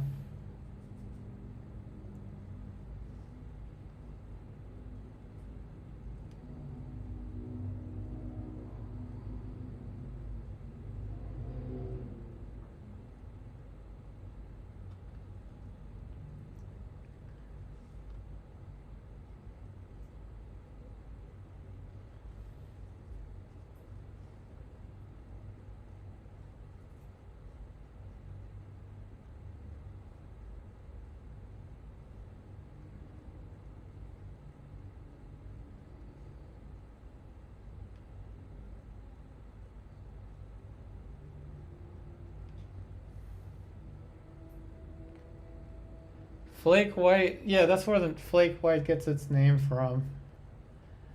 Flake white, yeah, that's where the flake white gets its name from.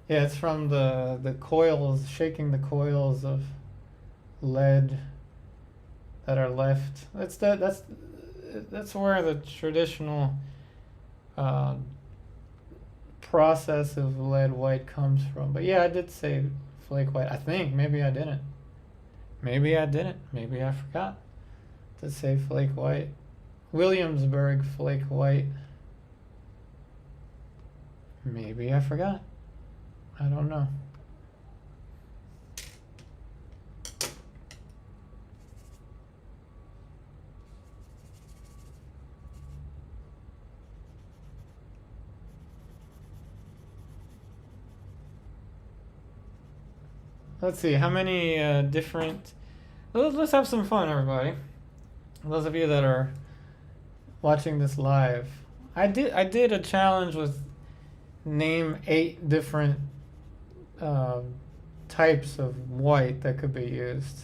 Yeah, it's from the coils, shaking the coils of lead that are left. That's where the traditional process of lead white comes from. But yeah, I did say flake white. I think maybe I didn't. Maybe I didn't. Maybe I forgot to say flake white. Williamsburg flake white. Maybe I forgot. I don't know. Let's see, how many different... Let's have some fun, everybody. Those of you that are watching this live. I did a challenge with name 8 different types of white that could be used.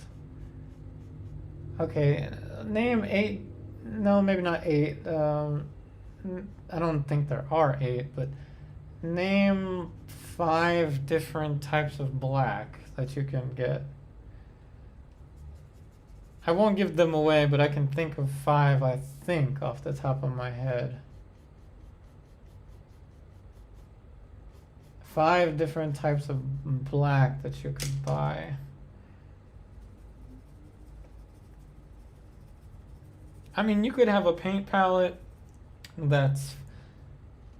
Okay, name 8. No, maybe not 8. I don't think there are 8, but name 5 different types of black that you can get. I won't give them away, but I can think of 5, I think, off the top of my head. 5 different types of black that you could buy. I mean, you could have a paint palette that's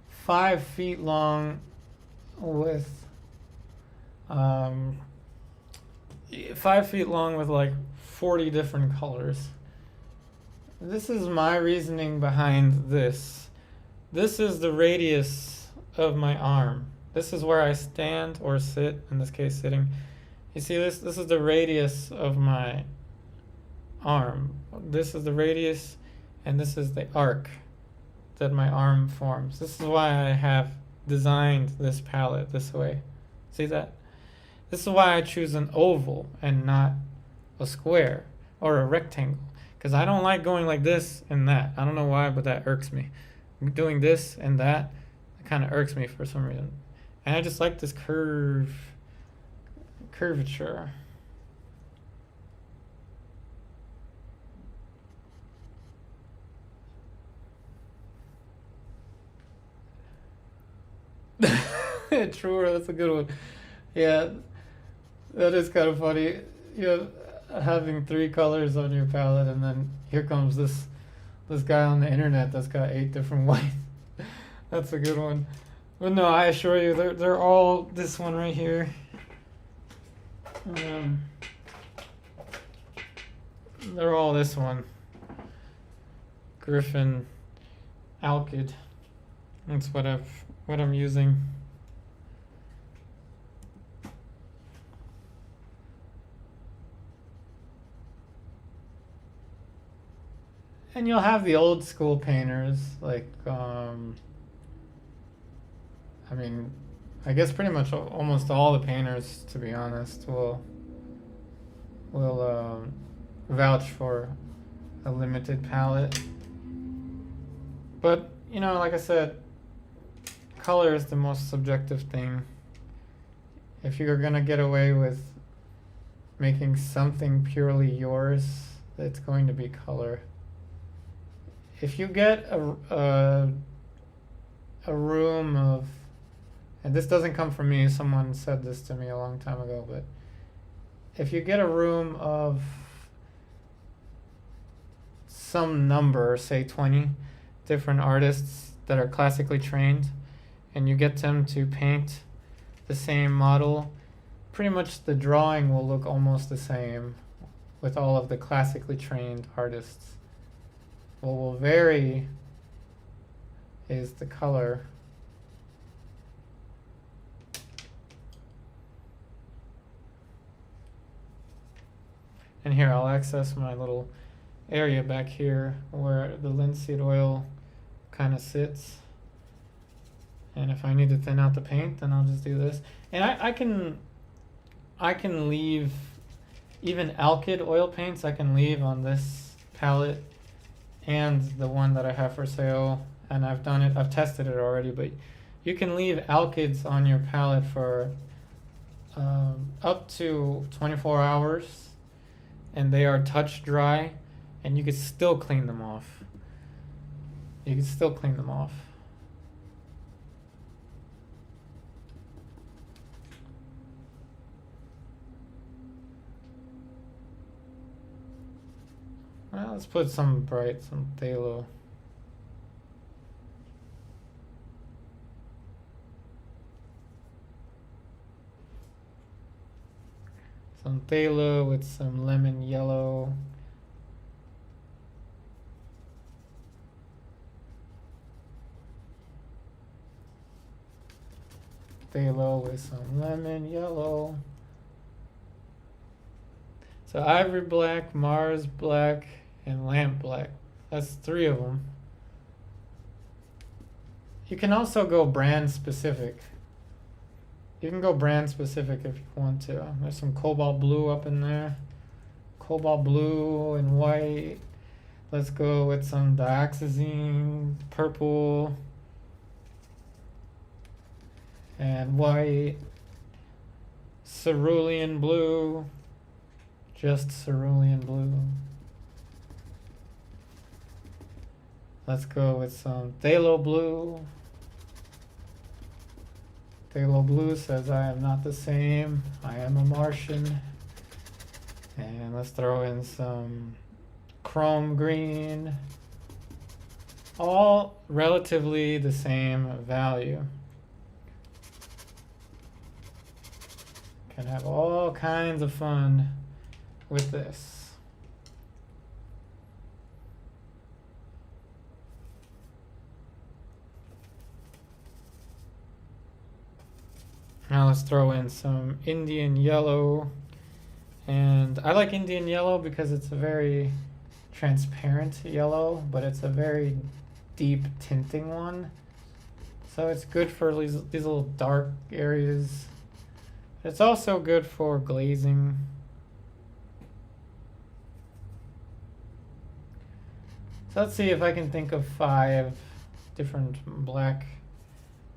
5 feet long with 5 feet long with like 40 different colors. This is my reasoning behind this. This is the radius of my arm. This is where I stand or sit, in this case sitting. You see this? This is the radius of my arm. This is the radius, and this is the arc that my arm forms. This is why I have designed this palette this way. See that? This is why I choose an oval and not a square or a rectangle, because I don't like going like this and that. I don't know why, but that irks me. Doing this and that, it kind of irks me for some reason. And I just like this curvature. Truer, that's a good one. Yeah, that is kind of funny. You know, having 3 colors on your palette, and then here comes this guy on the internet that's got 8 different whites. That's a good one. But no, I assure you, they're all this one right here. They're all this one. Griffin Alkyd. That's what I'm using. And you'll have the old school painters, like, I mean, I guess pretty much almost all the painters, to be honest, will vouch for a limited palette. But, you know, like I said, color is the most subjective thing. If you're gonna get away with making something purely yours, it's going to be color. If you get a room of, and this doesn't come from me, someone said this to me a long time ago, but if you get a room of some number, say 20 different artists that are classically trained, and you get them to paint the same model, pretty much the drawing will look almost the same with all of the classically trained artists. What will vary is the color. And here I'll access my little area back here where the linseed oil kind of sits. And if I need to thin out the paint, then I'll just do this. And I can leave even Alkyd oil paints. I can leave on this palette and the one that I have for sale, and I've done it. I've tested it already, but you can leave Alkyds on your palette for up to 24 hours, and they are touch dry, and you can still clean them off. You can still clean them off. Well, let's put some bright, some phthalo. Some phthalo with some lemon yellow. Phthalo with some lemon yellow. So ivory black, Mars black, and lamp black. That's 3 of them. You can also go brand specific. You can go brand specific if you want to. There's some cobalt blue up in there. Cobalt blue and white. Let's go with some dioxazine, purple, and white. Cerulean blue. Just cerulean blue. Let's go with some phthalo blue. Phthalo blue says I am not the same. I am a Martian. And let's throw in some chrome green. All relatively the same value. Can have all kinds of fun with this. Now let's throw in some Indian yellow. And I like Indian yellow because it's a very transparent yellow, but it's a very deep tinting one. So it's good for these little dark areas. It's also good for glazing. So let's see if I can think of 5 different black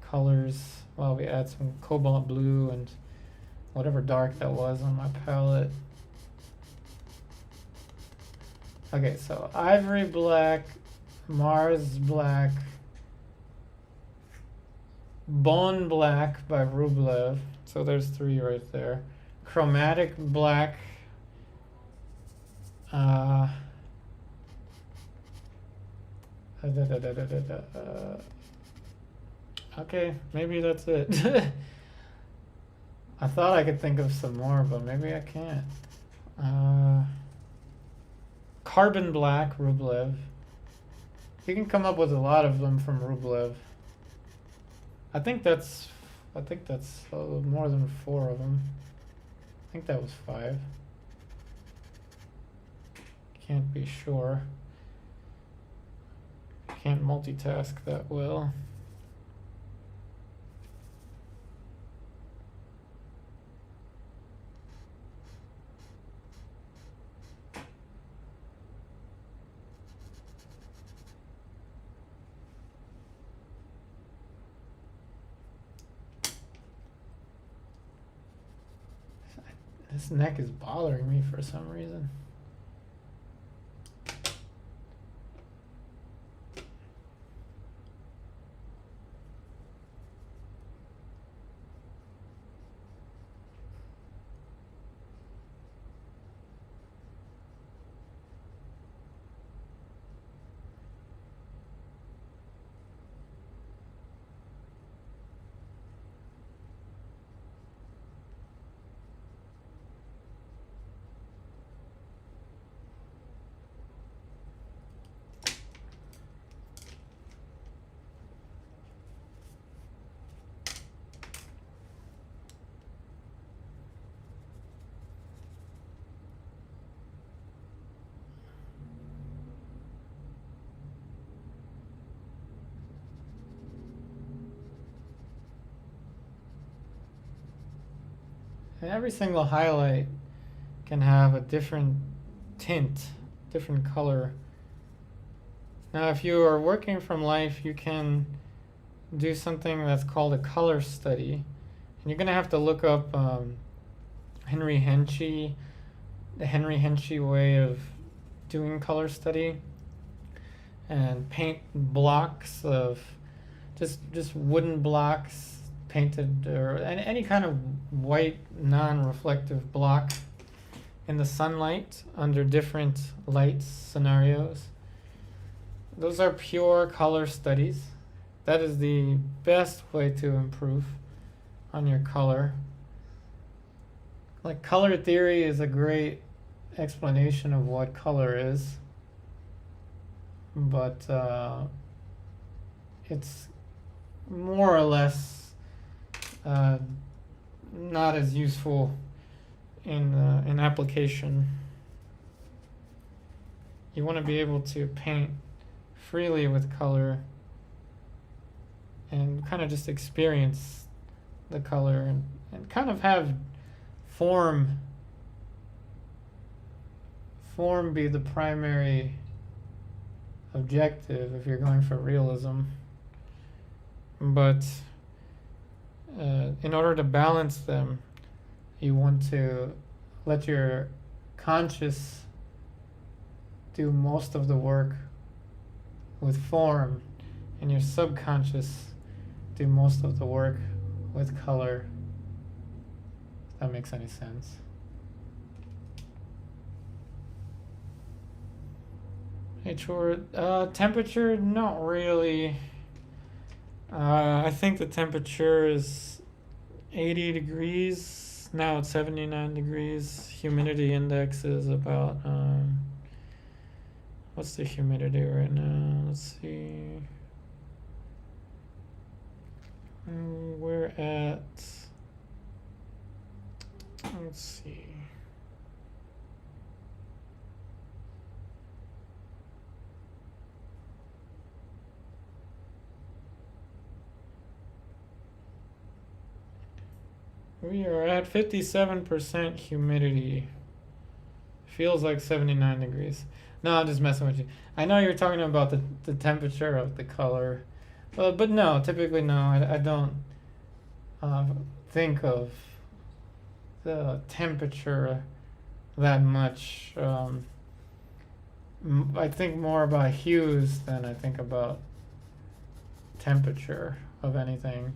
colors while we add some cobalt blue and whatever dark that was on my palette. Okay, so ivory black, Mars black, Bone black by Rublev. So there's 3 right there. Chromatic black. Okay, maybe that's it. I thought I could think of some more, but maybe I can't. Carbon black, Rublev. You can come up with a lot of them from Rublev. I think that's more than 4 of them. I think that was 5. Can't be sure. Can't multitask that well. This neck is bothering me for some reason. And every single highlight can have a different tint, different color. Now, if you are working from life, you can do something that's called a color study. And you're going to have to look up Henry Henchy, the Henry Henchy way of doing color study, and paint blocks of just wooden blocks painted, or any kind of white non-reflective block in the sunlight under different light scenarios. Those are pure color studies. That is the best way to improve on your color. Like, color theory is a great explanation of what color is, but it's more or less not as useful in application. You want to be able to paint freely with color and kind of just experience the color and kind of have form be the primary objective if you're going for realism. But in order to balance them, you want to let your conscious do most of the work with form, and your subconscious do most of the work with color. If that makes any sense. Hey, temperature, not really. I think the temperature is 80 degrees. Now it's 79 degrees. Humidity index is about, what's the humidity right now? Let's see. We're at let's see. We are at 57% humidity. Feels like 79 degrees. No, I'm just messing with you. I know you're talking about the temperature of the color. But no, typically no, I don't think of the temperature that much. I think more about hues than I think about temperature of anything.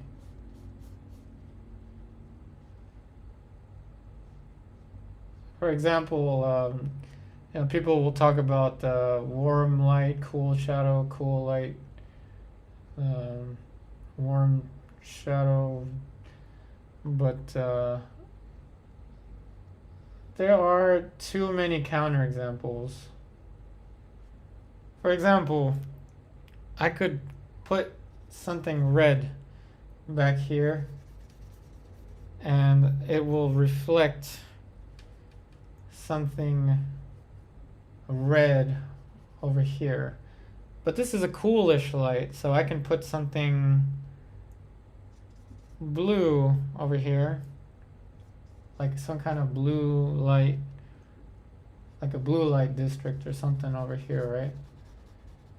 For example, people will talk about warm light, cool shadow, cool light, warm shadow, but there are too many counterexamples. For example, I could put something red back here and it will reflect something red over here. But this is a coolish light, so I can put something blue over here, like some kind of blue light, like a blue light district or something over here, right?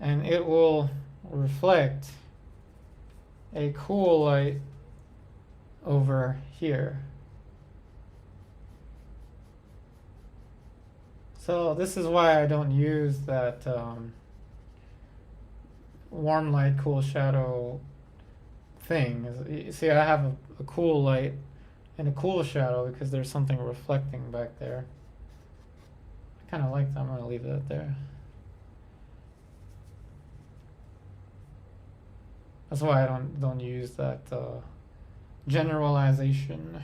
And it will reflect a cool light over here. So this is why I don't use that warm light, cool shadow thing. You see, I have a cool light and a cool shadow because there's something reflecting back there. I kind of like that. I'm going to leave that there. That's why I don't use that generalization.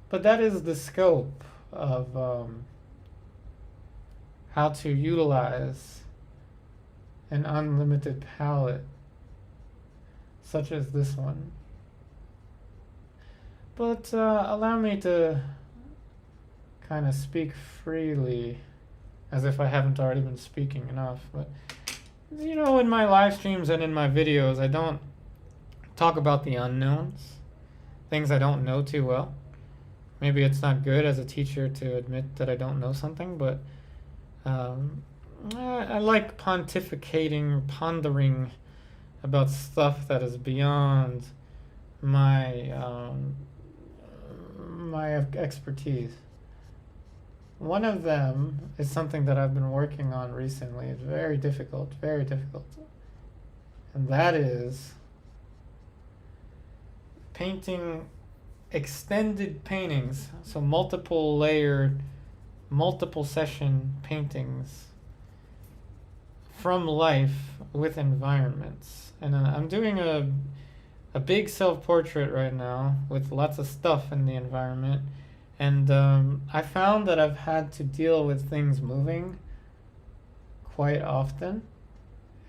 But that is the scope of how to utilize an unlimited palette, such as this one. But allow me to kind of speak freely, as if I haven't already been speaking enough. But you know, in my live streams and in my videos, I don't talk about the unknowns, things I don't know too well. Maybe it's not good as a teacher to admit that I don't know something, but I like pontificating, pondering about stuff that is beyond my my expertise. One of them is something that I've been working on recently. It's very difficult, and that is painting extended paintings, so multiple layered, multiple session paintings from life with environments. And I'm doing a big self-portrait right now with lots of stuff in the environment, and I found that I've had to deal with things moving quite often,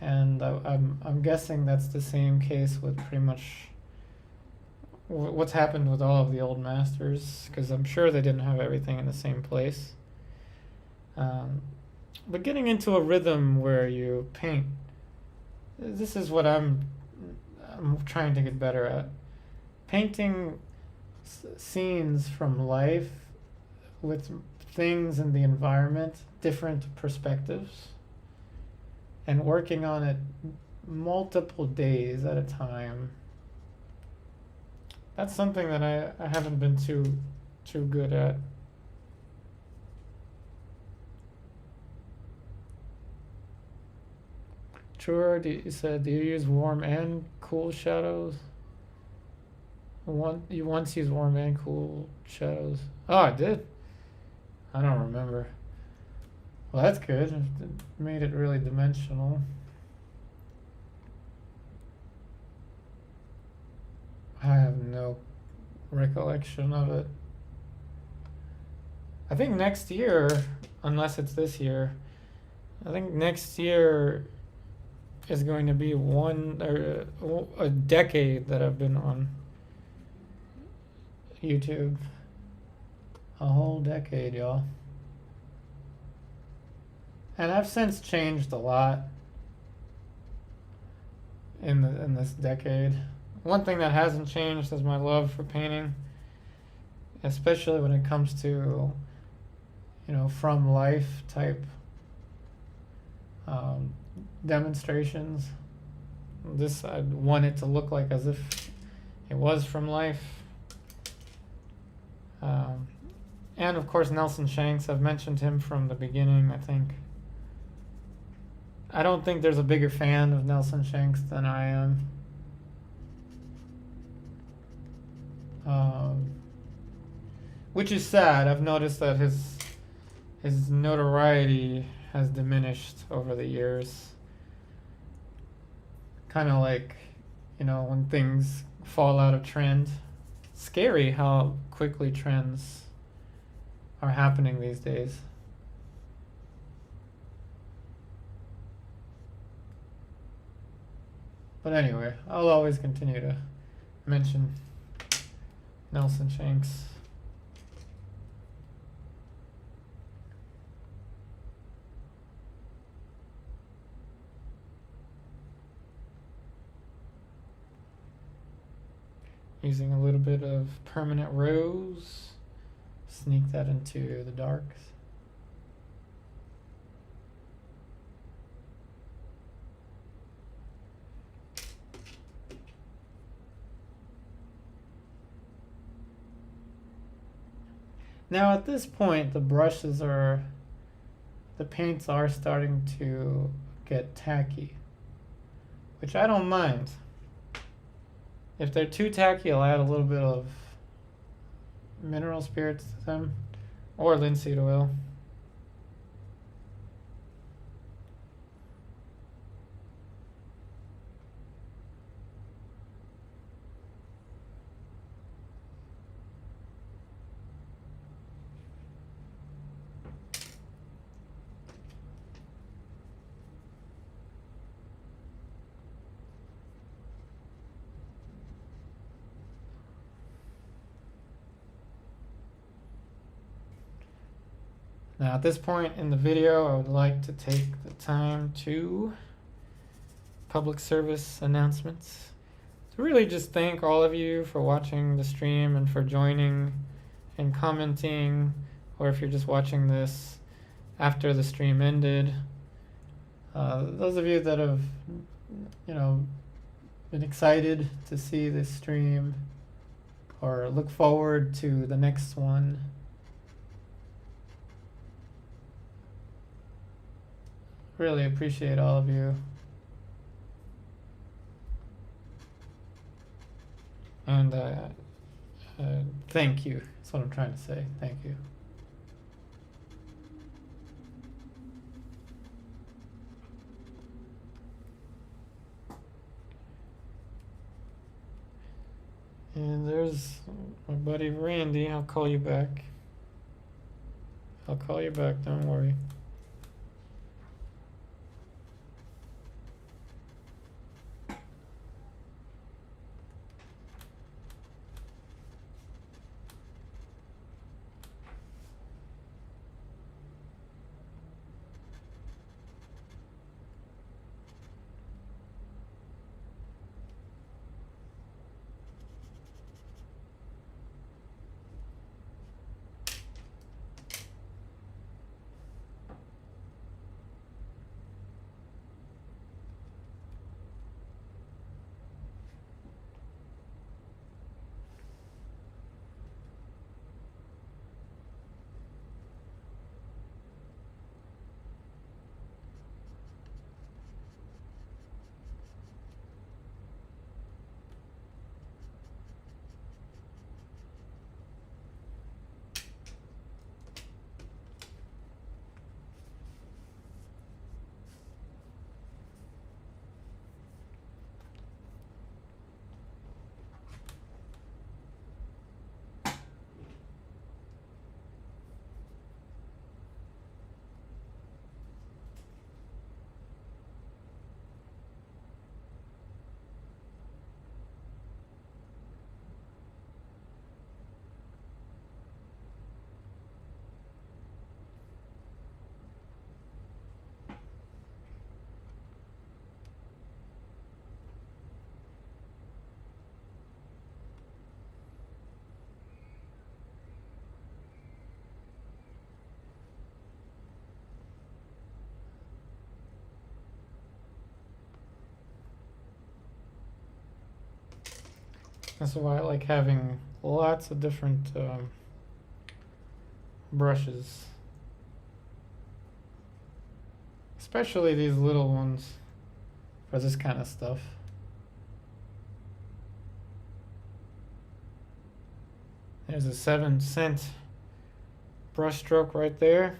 and I'm guessing that's the same case with pretty much what's happened with all of the old masters, because I'm sure they didn't have everything in the same place. But getting into a rhythm where you paint, this is what I'm trying to get better at. Painting scenes from life with things in the environment, different perspectives, and working on it multiple days at a time. That's something that I haven't been too good at. Sure, you said, do you use warm and cool shadows? You once used warm and cool shadows. Oh, I did? I don't remember. Well, that's good. It made it really dimensional. I have no recollection of it. I think next year, unless it's this year, I think next year is going to be a decade that I've been on YouTube. A whole decade, y'all. And I've since changed a lot in this decade. One thing that hasn't changed is my love for painting, especially when it comes to, from life type demonstrations. I want it to look like as if it was from life. And of course Nelson Shanks, I've mentioned him from the beginning, I think. I don't think there's a bigger fan of Nelson Shanks than I am. Which is sad. I've noticed that his notoriety has diminished over the years. Kind of like, when things fall out of trend. It's scary how quickly trends are happening these days. But anyway, I'll always continue to mention Nelson Shanks. Using a little bit of permanent rose, sneak that into the darks. Now at this point, the paints are starting to get tacky, which I don't mind. If they're too tacky, I'll add a little bit of mineral spirits to them, or linseed oil. Now at this point in the video, I would like to take the time to public service announcements. To really just thank all of you for watching the stream and for joining and commenting, or if you're just watching this after the stream ended. Those of you that have, been excited to see this stream or look forward to the next one. Really appreciate all of you. And thank you. That's what I'm trying to say. Thank you. And there's my buddy Randy. I'll call you back. Don't worry. That's why I like having lots of different brushes, especially these little ones for this kind of stuff. There's a 7-cent brush stroke right there.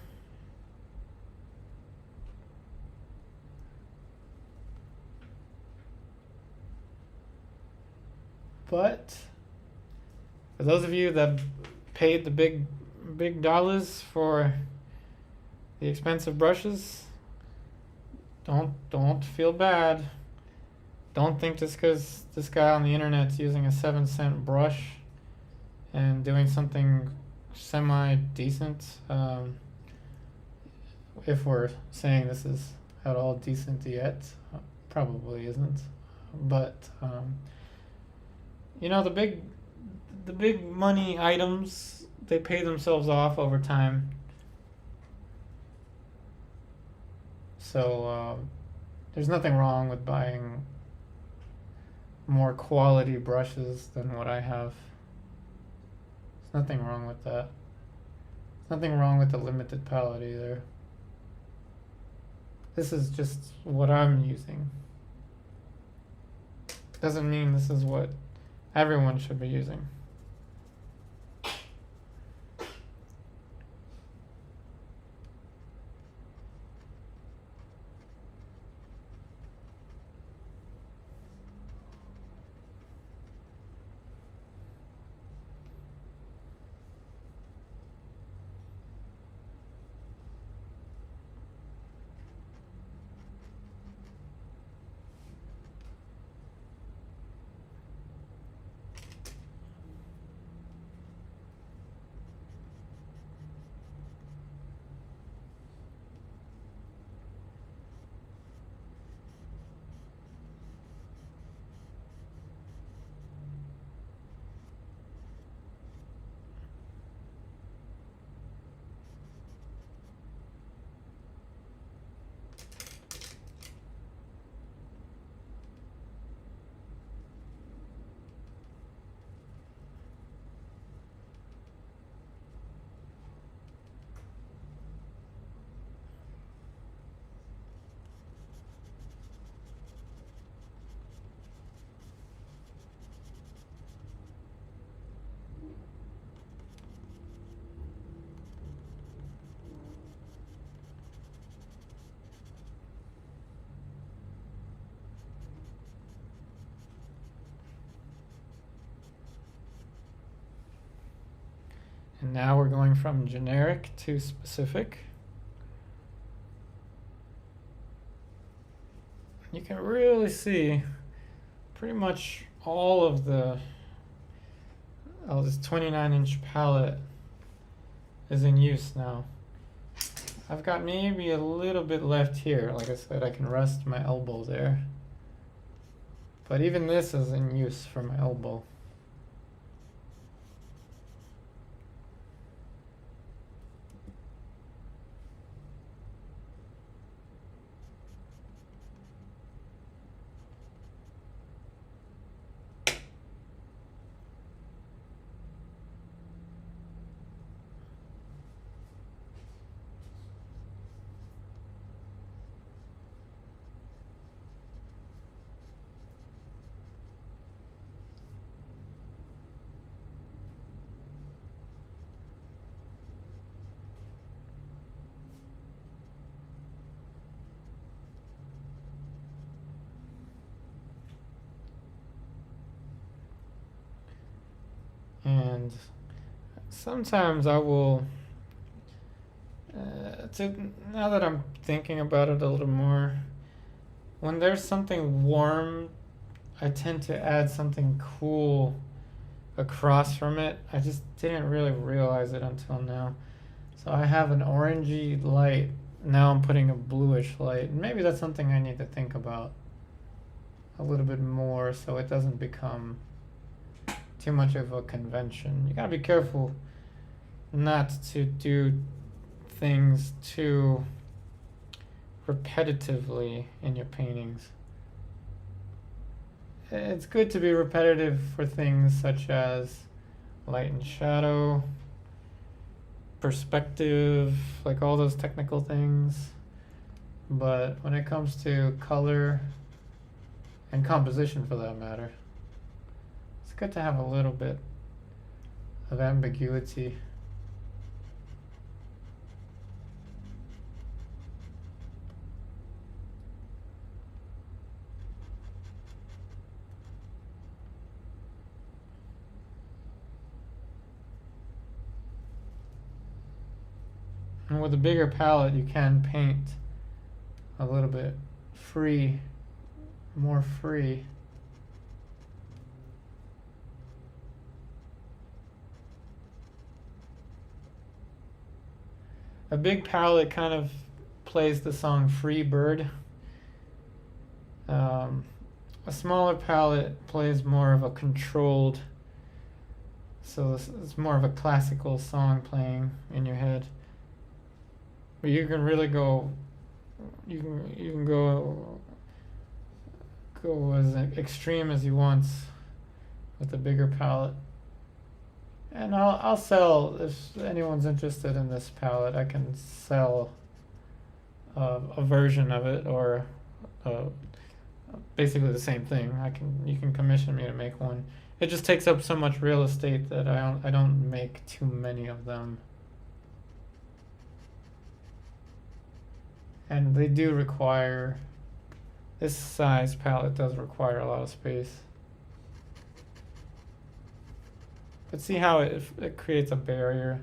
But for those of you that paid the big dollars for the expensive brushes, don't feel bad. Don't think just because this guy on the internet's using a 7-cent brush and doing something semi-decent, if we're saying this is at all decent yet, probably isn't. But you know, the big money items, they pay themselves off over time. So there's nothing wrong with buying more quality brushes than what I have. There's nothing wrong with that. There's nothing wrong with the limited palette either. This is just what I'm using. Doesn't mean this is what everyone should be using. And now we're going from generic to specific. You can really see pretty much all of this 29-inch palette is in use now. I've got maybe a little bit left here. Like I said, I can rest my elbow there. But even this is in use for my elbow. And sometimes I will, now that I'm thinking about it a little more, when there's something warm, I tend to add something cool across from it. I just didn't really realize it until now. So I have an orangey light. Now I'm putting a bluish light. And maybe that's something I need to think about a little bit more so it doesn't become too much of a convention. You gotta be careful not to do things too repetitively in your paintings. it's good to be repetitive for things such as light and shadow, perspective, like all those technical things. But when it comes to color and composition for that matter, it's good to have a little bit of ambiguity. And with a bigger palette, you can paint a little bit more free. A big palette kind of plays the song Free Bird. A smaller palette plays more of a controlled, so it's more of a classical song playing in your head. But you can really go, you can go as extreme as you want with a bigger palette. And I'll sell, if anyone's interested in this palette, I can sell a version of it, or basically the same thing. You can commission me to make one. It just takes up so much real estate that I don't make too many of them. And they do require, this size palette does require a lot of space. But see how it creates a barrier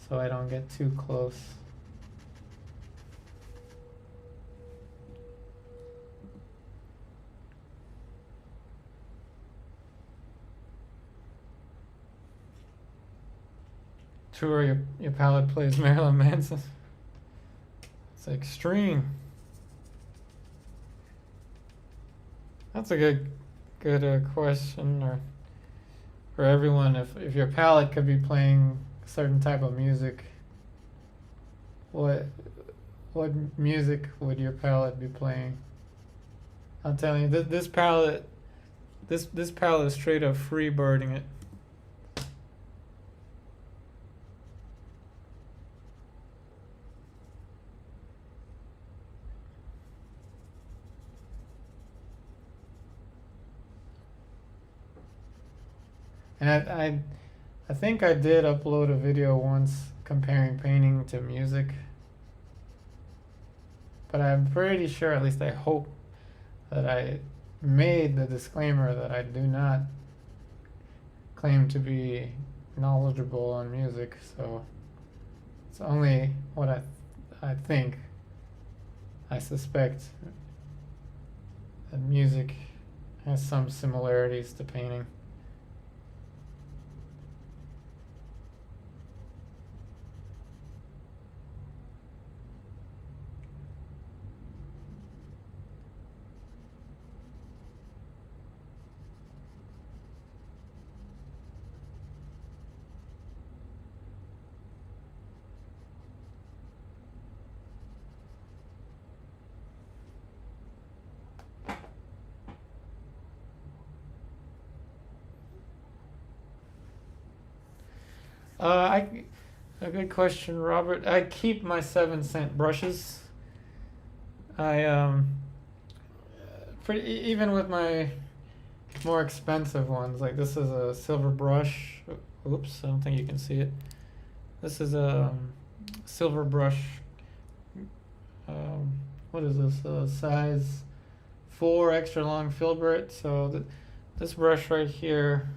so I don't get too close. True, or your palette plays Marilyn Manson. It's extreme. That's a good question, or for everyone. If your palette could be playing a certain type of music, what music would your palette be playing? I'm telling you, this palette is straight up free birding it. And I think I did upload a video once comparing painting to music, but I'm pretty sure, at least I hope, that I made the disclaimer that I do not claim to be knowledgeable on music, so it's only what I think. I suspect that music has some similarities to painting. A good question, Robert. I keep my 7-cent brushes. Even with my more expensive ones, like this is a Silverbrush. Oops, I don't think you can see it. This is a Silverbrush. What is this? Size 4 extra long filbert. So this brush right here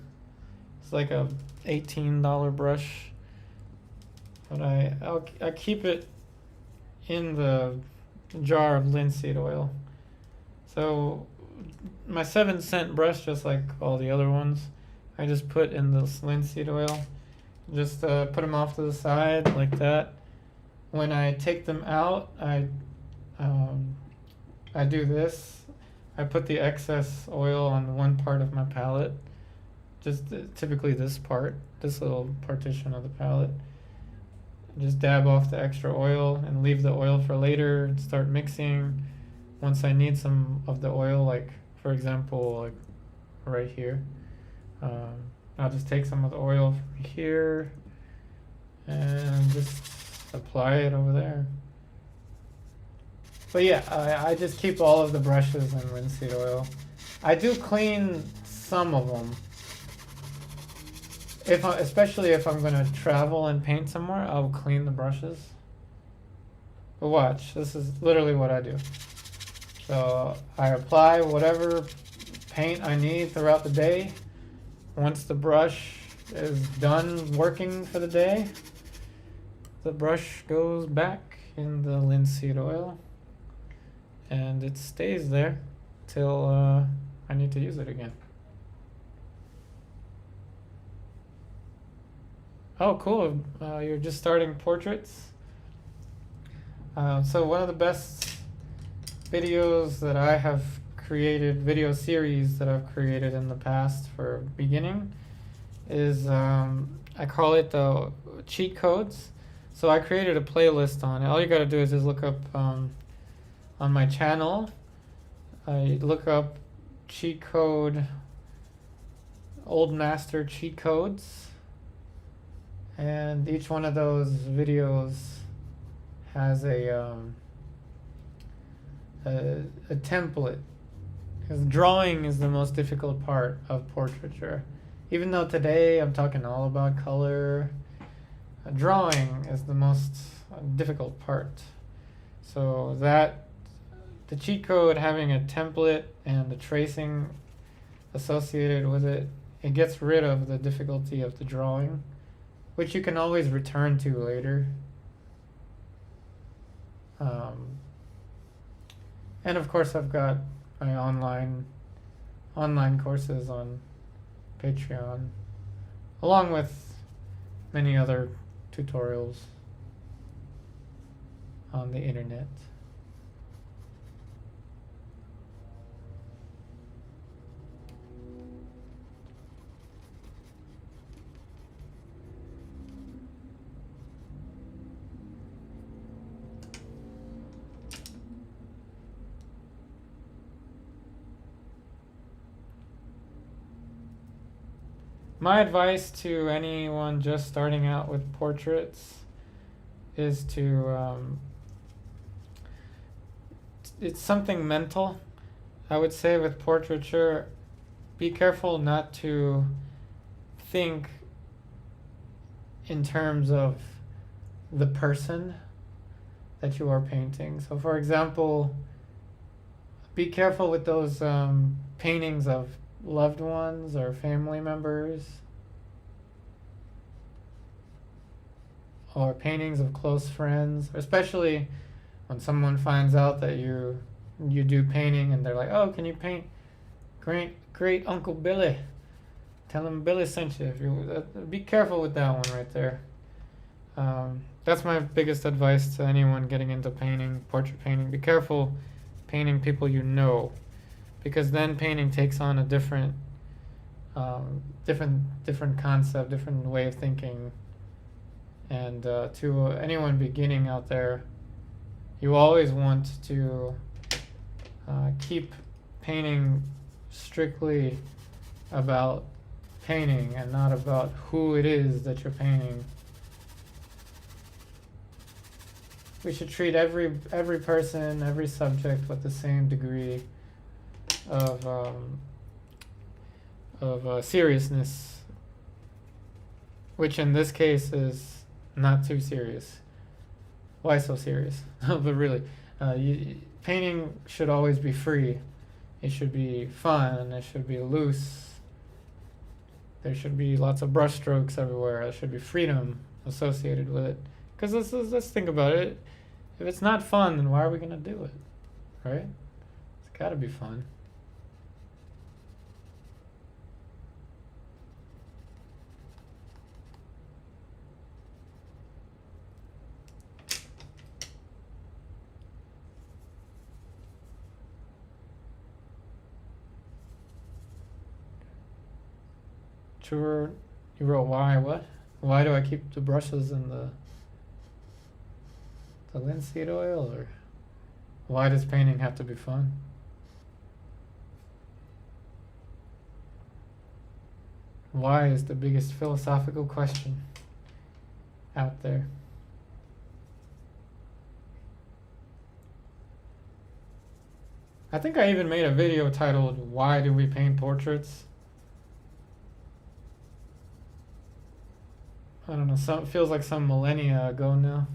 is like a $18 brush, but I keep it in the jar of linseed oil. So my 7-cent brush, just like all the other ones, I just put in this linseed oil. Just put them off to the side like that. When I take them out, I do this. I put the excess oil on one part of my palette. Just typically this little partition of the palette. Just dab off the extra oil and leave the oil for later and start mixing. Once I need some of the oil, like for example, like right here. I'll just take some of the oil from here and just apply it over there. But yeah, I just keep all of the brushes in linseed oil. I do clean some of them. Especially if I'm gonna travel and paint somewhere, I'll clean the brushes. But watch, this is literally what I do. So I apply whatever paint I need throughout the day. Once the brush is done working for the day, the brush goes back in the linseed oil and it stays there till I need to use it again. Oh, cool. You're just starting portraits. So one of the best videos that I have created, video series that I've created in the past for beginning is, I call it the cheat codes. So I created a playlist on it. All you gotta do is just look up on my channel, I look up cheat code, old master cheat codes, and each one of those videos has a template, because drawing is the most difficult part of portraiture. Even though today I'm talking all about color, drawing is the most difficult part. So the cheat code, having a template and the tracing associated with it, it gets rid of the difficulty of the drawing, which you can always return to later. And of course I've got my online courses on Patreon, along with many other tutorials on the internet. My advice to anyone just starting out with portraits is to, it's something mental. I would say with portraiture, be careful not to think in terms of the person that you are painting. So for example, be careful with those paintings of loved ones or family members, or paintings of close friends, especially when someone finds out that you do painting and they're like, oh, can you paint great Uncle Billy? Tell him Billy sent you. Be careful with that one right there. That's my biggest advice to anyone getting into painting, portrait painting. Be careful painting people you know, because then painting takes on a different concept, different way of thinking. And to anyone beginning out there, you always want to keep painting strictly about painting and not about who it is that you're painting. We should treat every person, every subject with the same degree of seriousness, which in this case is not too serious. Why so serious? But really, painting should always be free. It should be fun. It should be loose. There should be lots of brush strokes everywhere. There should be freedom associated with it. Because let's think about it. If it's not fun, then why are we gonna do it, right? It's gotta be fun. Sure, you wrote why, what? Why do I keep the brushes in the linseed oil, or why does painting have to be fun? Why is the biggest philosophical question out there. I think I even made a video titled "Why Do We Paint Portraits?" I don't know, it feels like some millennia ago now.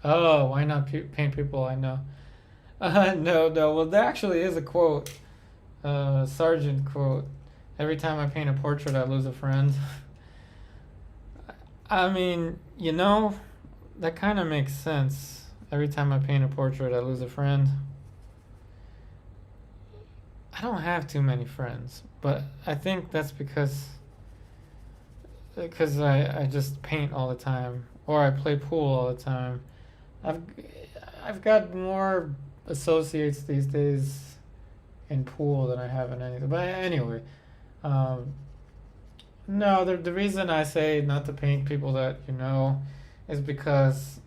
Oh, why not paint people I know? No. Well, there actually is a quote, Sargent quote. Every time I paint a portrait, I lose a friend. I mean, that kind of makes sense. Every time I paint a portrait, I lose a friend. I don't have too many friends, but I think that's because I just paint all the time, or I play pool all the time. I've I've got more associates these days in pool than I have in anything. But anyway, um, no, the reason I say not to paint people that you know is because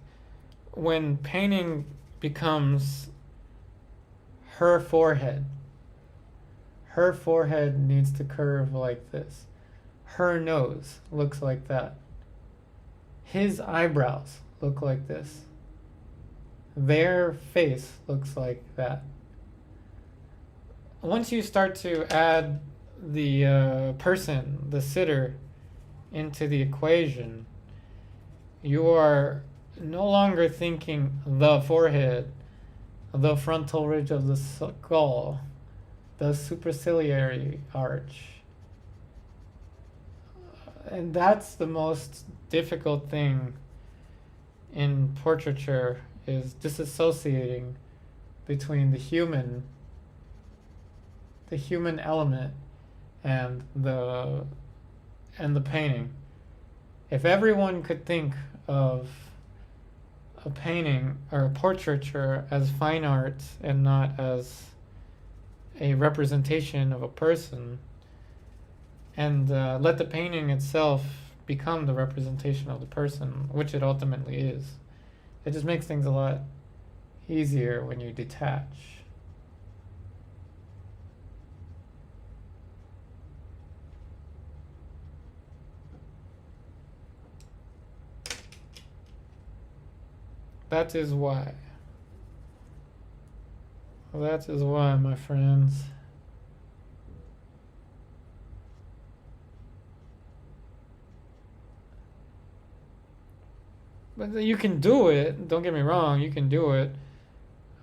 when painting becomes her forehead, her forehead needs to curve like this. Her nose looks like that. His eyebrows look like this. Their face looks like that. Once you start to add the person, the sitter, into the equation, you are no longer thinking the forehead, the frontal ridge of the skull, the superciliary arch. And that's the most difficult thing in portraiture, is disassociating between the human element and the painting. If everyone could think of a painting or a portraiture as fine art and not as a representation of a person, and let the painting itself become the representation of the person, which it ultimately is, it just makes things a lot easier when you detach. That is why. That is why, my friends. But you can do it. Don't get me wrong. You can do it.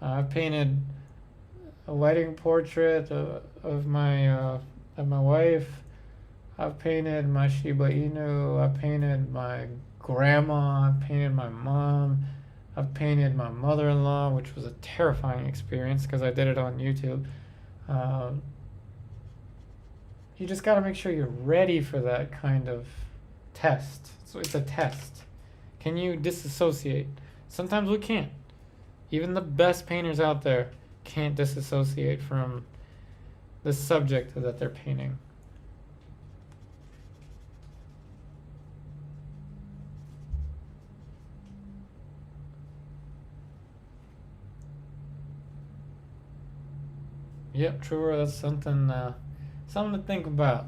I've painted a wedding portrait of my wife. I've painted my Shiba Inu. I've painted my grandma. I've painted my mom. I've painted my mother-in-law, which was a terrifying experience because I did it on YouTube. You just got to make sure you're ready for that kind of test. So it's a test. Can you disassociate? Sometimes we can't. Even the best painters out there can't disassociate from the subject that they're painting. Yep, true. That's something to think about.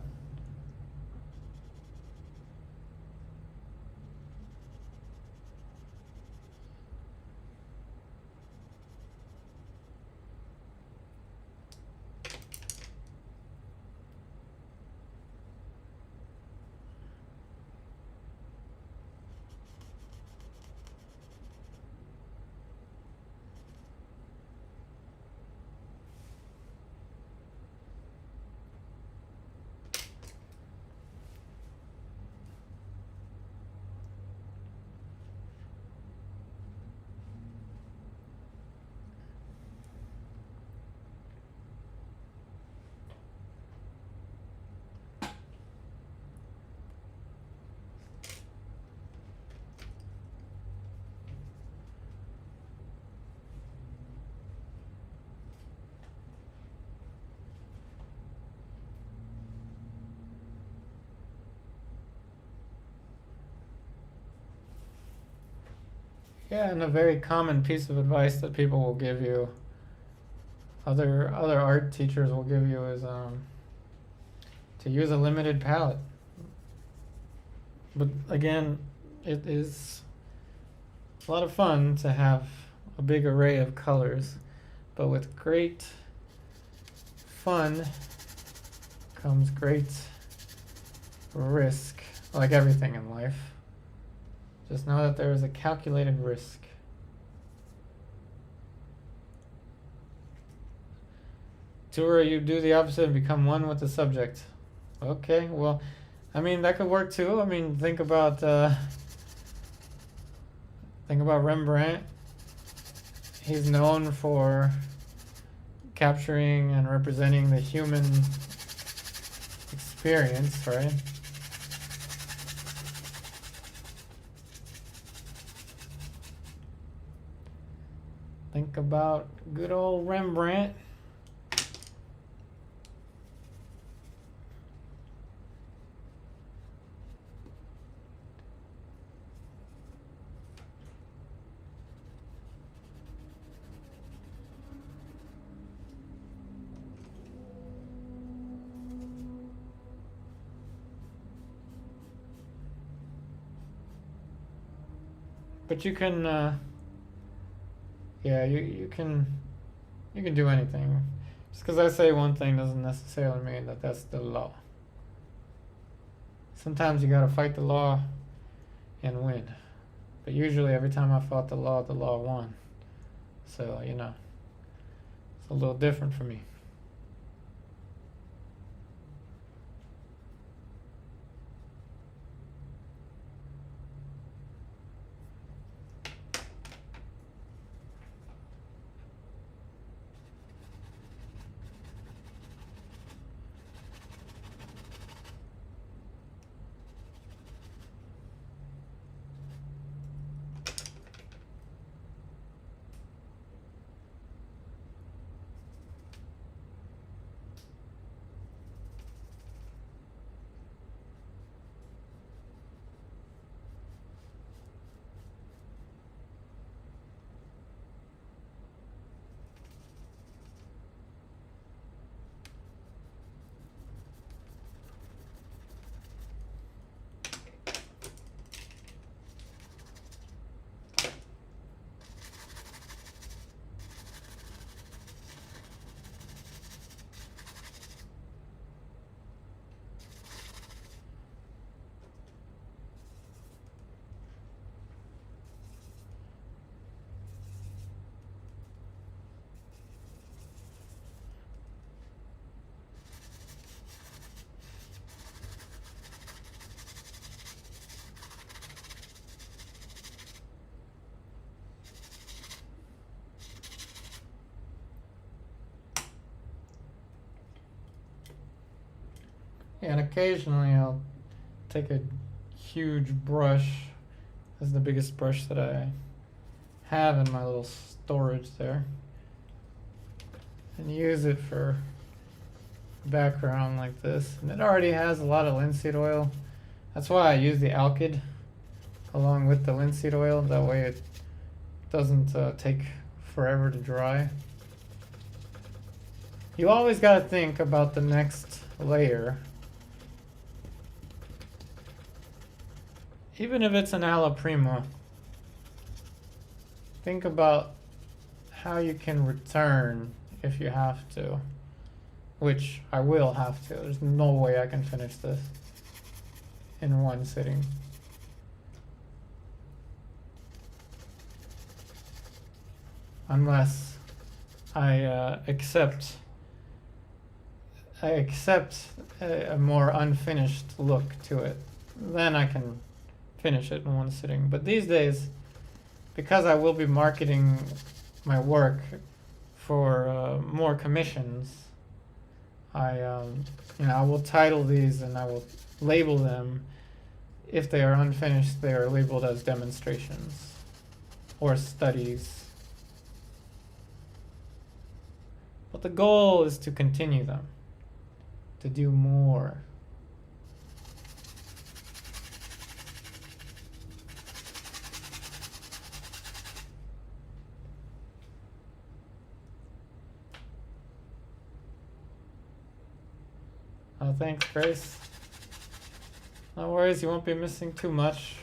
Yeah, and a very common piece of advice that people will give you, other art teachers will give you, is to use a limited palette. But again, it is a lot of fun to have a big array of colors, but with great fun comes great risk, like everything in life. Just know that there is a calculated risk. Tour, you do the opposite and become one with the subject. Okay, well, I mean, that could work too. I mean, think about Rembrandt. He's known for capturing and representing the human experience, right? Think about good old Rembrandt. But you can, yeah, you can do anything. Just because I say one thing doesn't necessarily mean that that's the law. Sometimes you gotta fight the law and win. But usually every time I fought the law won. So, you know, it's a little different for me. Yeah, and occasionally I'll take a huge brush. This is the biggest brush that I have in my little storage there. And use it for background like this. And it already has a lot of linseed oil. That's why I use the alkyd along with the linseed oil. That way it doesn't take forever to dry. You always got to think about the next layer. Even if it's an alla prima, think about how you can return if you have to, which I will have to. There's no way I can finish this in one sitting. Unless I accept a more unfinished look to it. Then I can finish it in one sitting. But these days, because I will be marketing my work for more commissions, I will title these and I will label them. If they are unfinished, they are labeled as demonstrations or studies. But the goal is to continue them, to do more. Oh, thanks, Grace. No worries, you won't be missing too much.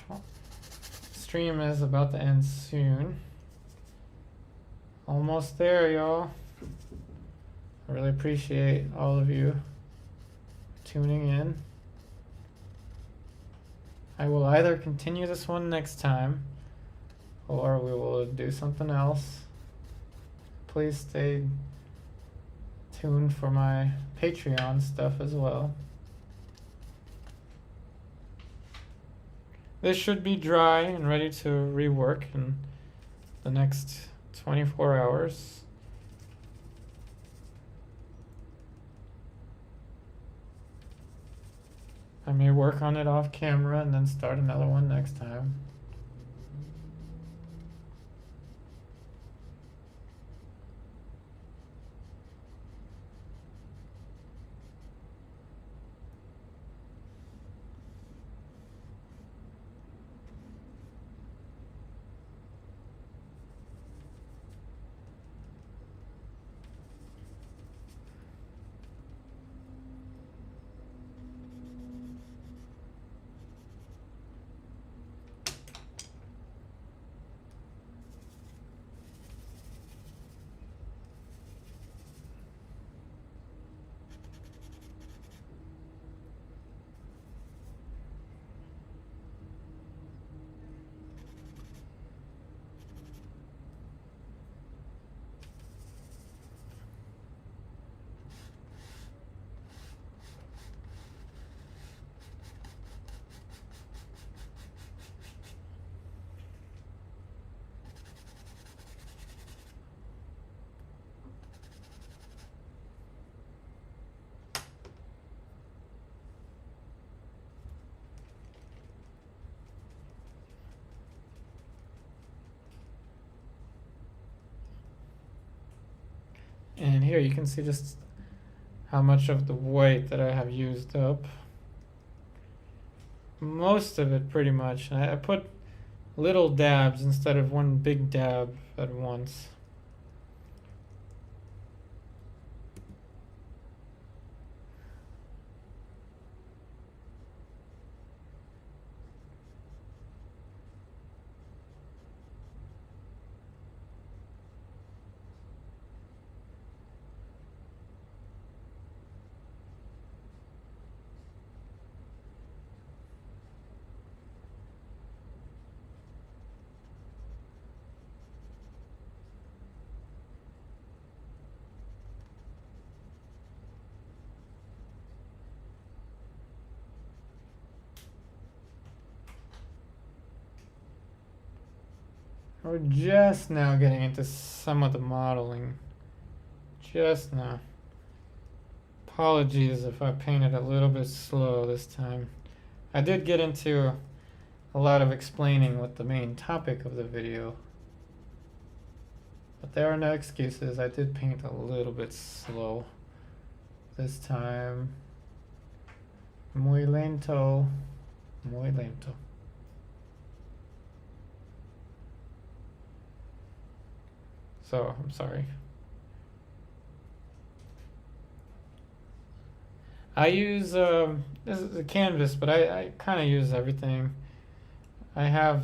Stream is about to end soon. Almost there, y'all. I really appreciate all of you tuning in. I will either continue this one next time or we will do something else. Please stay tuned for my Patreon stuff as well. This should be dry and ready to rework in the next 24 hours. I may work on it off camera and then start another one next time. And here you can see just how much of the white that I have used up. Most of it pretty much. I put little dabs instead of one big dab at once. We're just now getting into some of the modeling. Just now. Apologies if I painted a little bit slow this time. I did get into a lot of explaining what the main topic of the video. But there are no excuses. I did paint a little bit slow this time. Muy lento. Muy lento. So, I'm sorry. I use, this is a canvas, but I kind of use everything. I have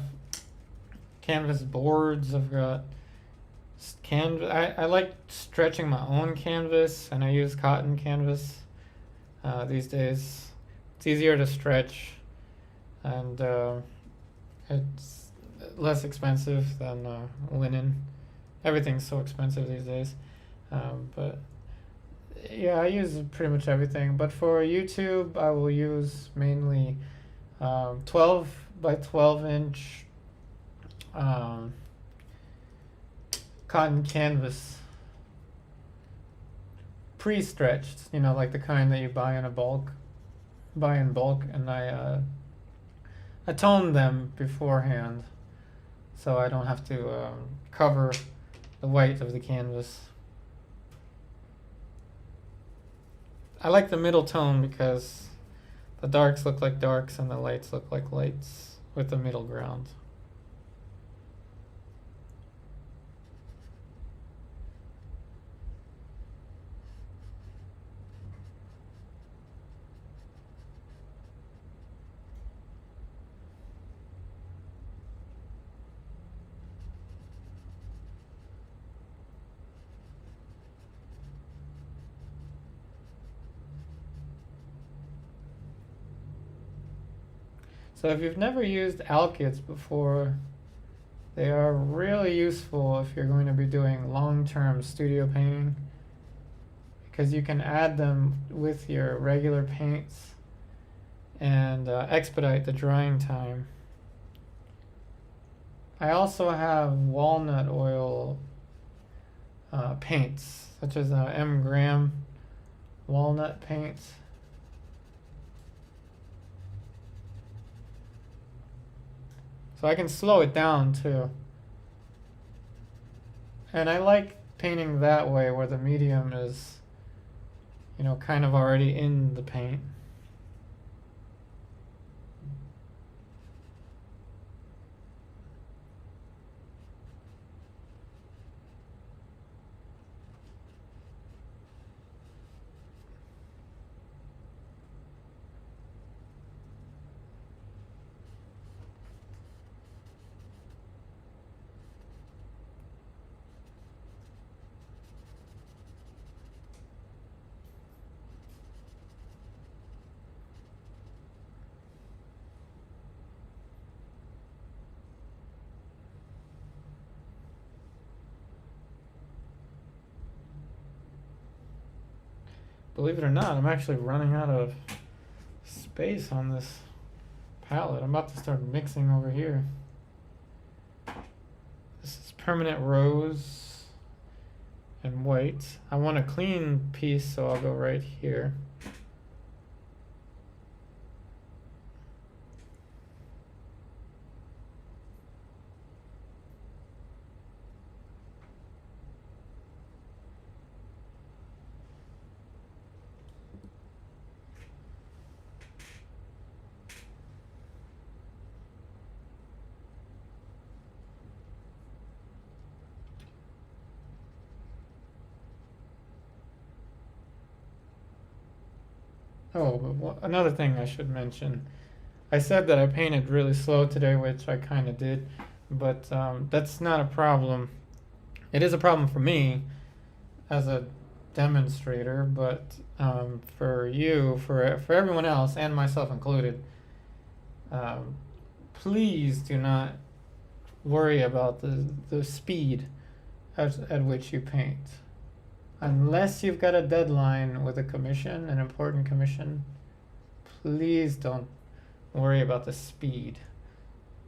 canvas boards, I've got canvas. I like stretching my own canvas, and I use cotton canvas these days. It's easier to stretch, and it's less expensive than linen. Everything's so expensive these days, but yeah, I use pretty much everything. But for YouTube, I will use mainly 12 by 12 inch cotton canvas, pre-stretched, you know, like the kind that you buy in bulk, and I tone them beforehand, so I don't have to cover the white of the canvas. I like the middle tone because the darks look like darks and the lights look like lights with the middle ground. So if you've never used alkyds before, they are really useful if you're going to be doing long-term studio painting, because you can add them with your regular paints and expedite the drying time. I also have walnut oil paints, such as M. Graham walnut paints. So I can slow it down too. And I like painting that way, where the medium is, kind of already in the paint. Believe it or not, I'm actually running out of space on this palette. I'm about to start mixing over here. This is permanent rose and white. I want a clean piece, so I'll go right here. Oh, but another thing I should mention. I said that I painted really slow today, which I kind of did, but that's not a problem. It is a problem for me as a demonstrator, but for you, for everyone else, and myself included, please do not worry about the speed at which you paint. Unless you've got a deadline with a commission, an important commission, please don't worry about the speed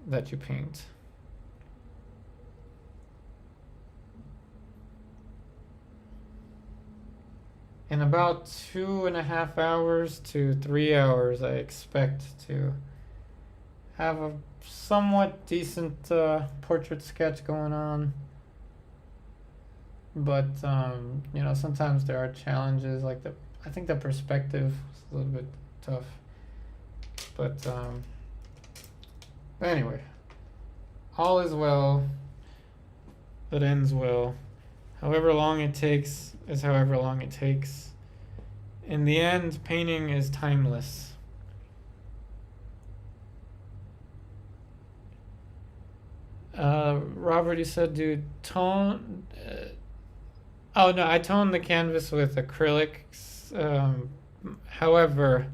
that you paint. In about 2.5 hours to 3 hours, I expect to have a somewhat decent portrait sketch going on. But sometimes there are challenges, like I think the perspective is a little bit tough. But anyway, all is well that ends well. However long it takes is however long it takes. In the end, painting is timeless. Robert, you said do tone. Oh no, I toned the canvas with acrylics. However,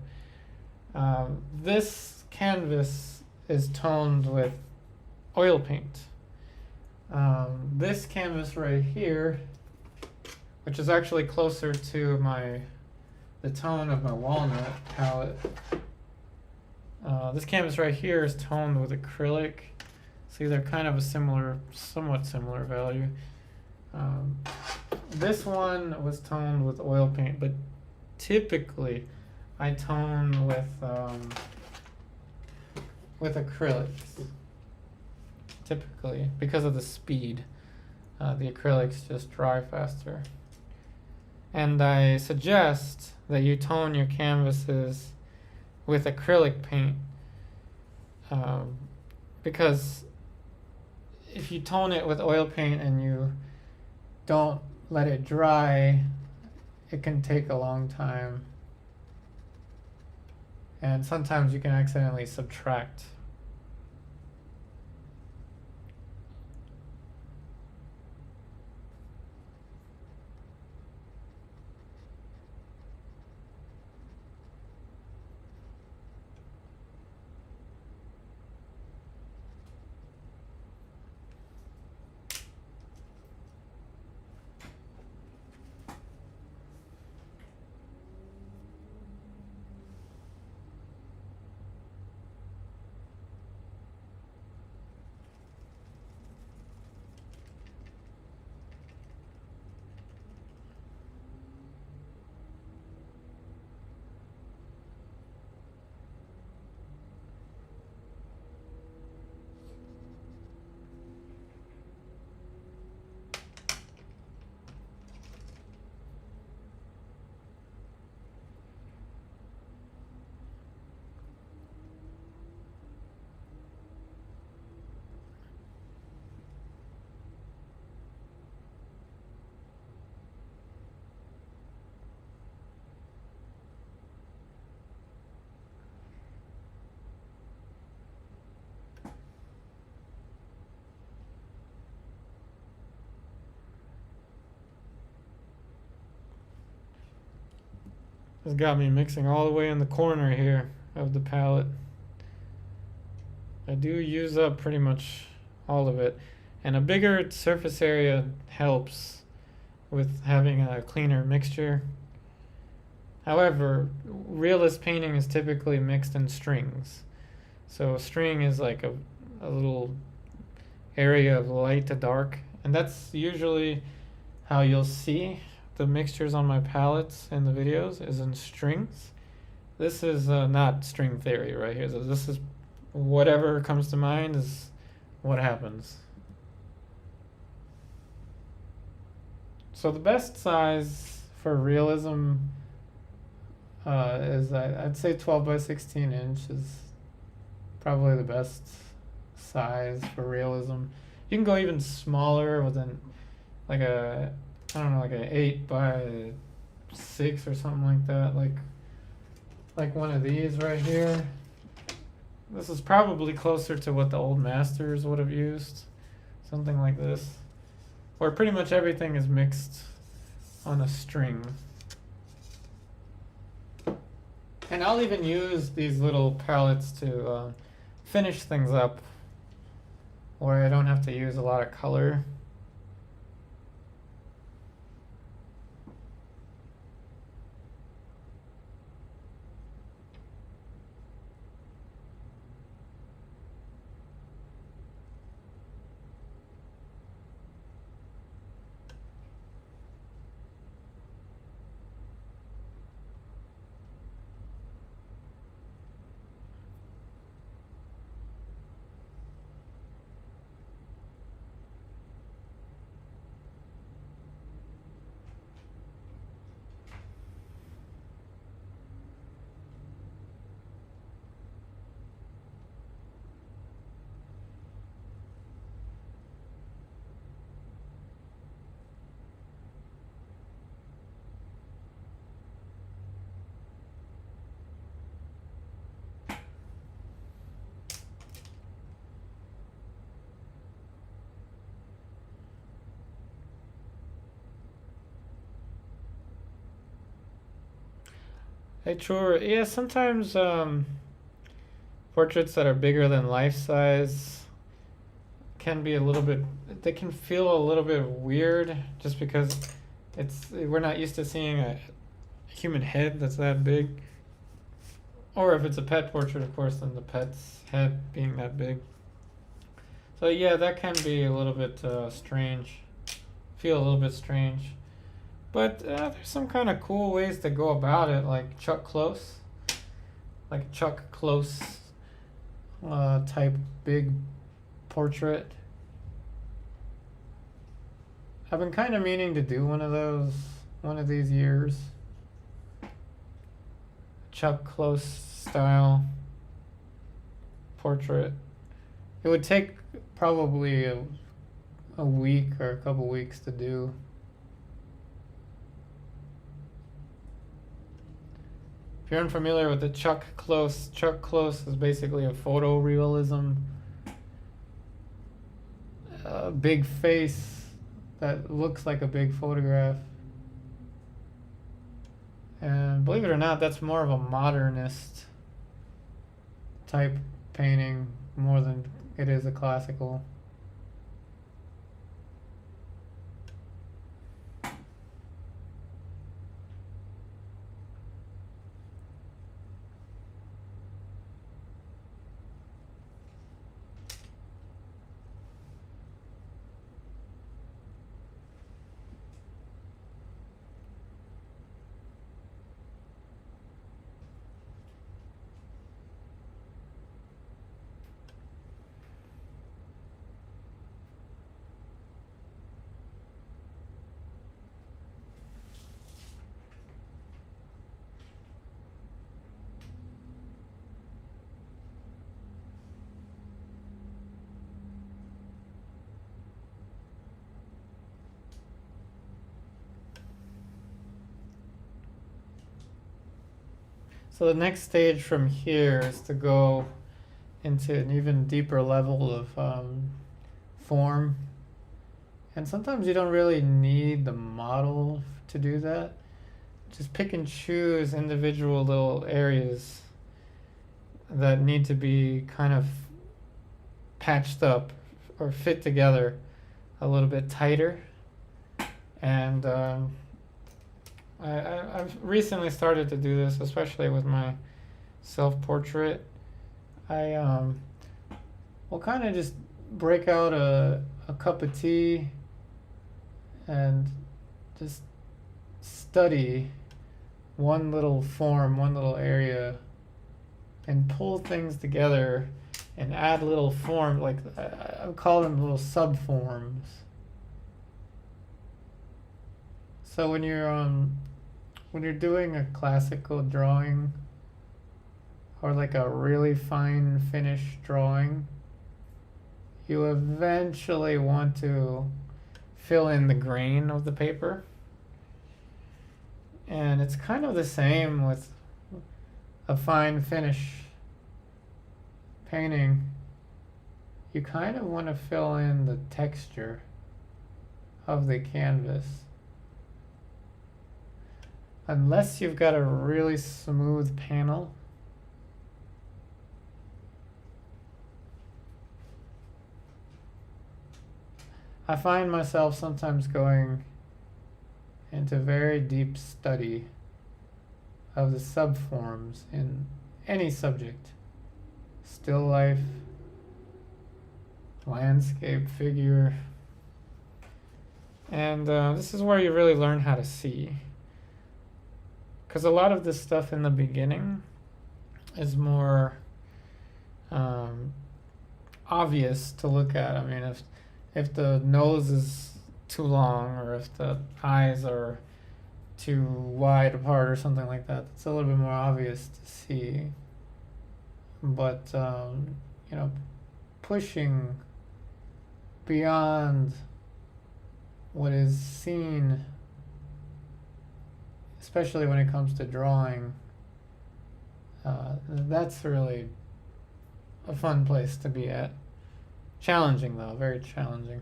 this canvas is toned with oil paint. This canvas right here, which is actually closer to the tone of my walnut palette. This canvas right here is toned with acrylic. See, they're kind of a somewhat similar value. This one was toned with oil paint, but typically I tone with acrylics. Typically, because of the speed, the acrylics just dry faster. And I suggest that you tone your canvases with acrylic paint, because if you tone it with oil paint and you don't let it dry, it can take a long time. And sometimes you can accidentally subtract. has got me mixing all the way in the corner here of the palette. I do use up pretty much all of it, and a bigger surface area helps with having a cleaner mixture. However, realist painting is typically mixed in strings. So a string is like a little area of light to dark, and that's usually how you'll see the mixtures on my palettes in the videos is in strings. This is not string theory right here. So this is whatever comes to mind is what happens. So the best size for realism is I'd say 12 by 16 inch is probably the best size for realism. You can go even smaller with like a, I don't know, like an 8 by 6 or something like that, like one of these right here. This is probably closer to what the old masters would have used, something like this, where pretty much everything is mixed on a string. And I'll even use these little palettes to finish things up where I don't have to use a lot of color. Hey, sure. Yeah, sometimes portraits that are bigger than life size can be a little bit, they can feel a little bit weird just because we're not used to seeing a human head that's that big. Or if it's a pet portrait, of course, then the pet's head being that big. So yeah, that can be a little bit strange, feel a little bit strange. But there's some kind of cool ways to go about it, like Chuck Close type big portrait. I've been kind of meaning to do one of these years. Chuck Close style portrait. It would take probably a week or a couple weeks to do. If you're unfamiliar with the Chuck Close is basically a photorealism. A big face that looks like a big photograph. And believe it or not, that's more of a modernist type painting more than it is a classical. So the next stage from here is to go into an even deeper level of form. And sometimes you don't really need the model to do that. just pick and choose individual little areas that need to be kind of patched up or fit together a little bit tighter. And I've recently started to do this, especially with my self-portrait. I will kind of just break out a cup of tea and just study one little form, one little area, and pull things together and add little forms, like I call them little subforms. So when you're doing a classical drawing or like a really fine finish drawing, you eventually want to fill in the grain of the paper. And it's kind of the same with a fine finish painting. You kind of want to fill in the texture of the canvas. Unless you've got a really smooth panel, I find myself sometimes going into very deep study of the subforms in any subject. Still life, landscape, figure. And this is where you really learn how to see. Because a lot of this stuff in the beginning is more obvious to look at. I mean, if the nose is too long, or if the eyes are too wide apart or something like that, it's a little bit more obvious to see. But you know, pushing beyond what is seen, especially when it comes to drawing, that's really a fun place to be at. Challenging though, very challenging.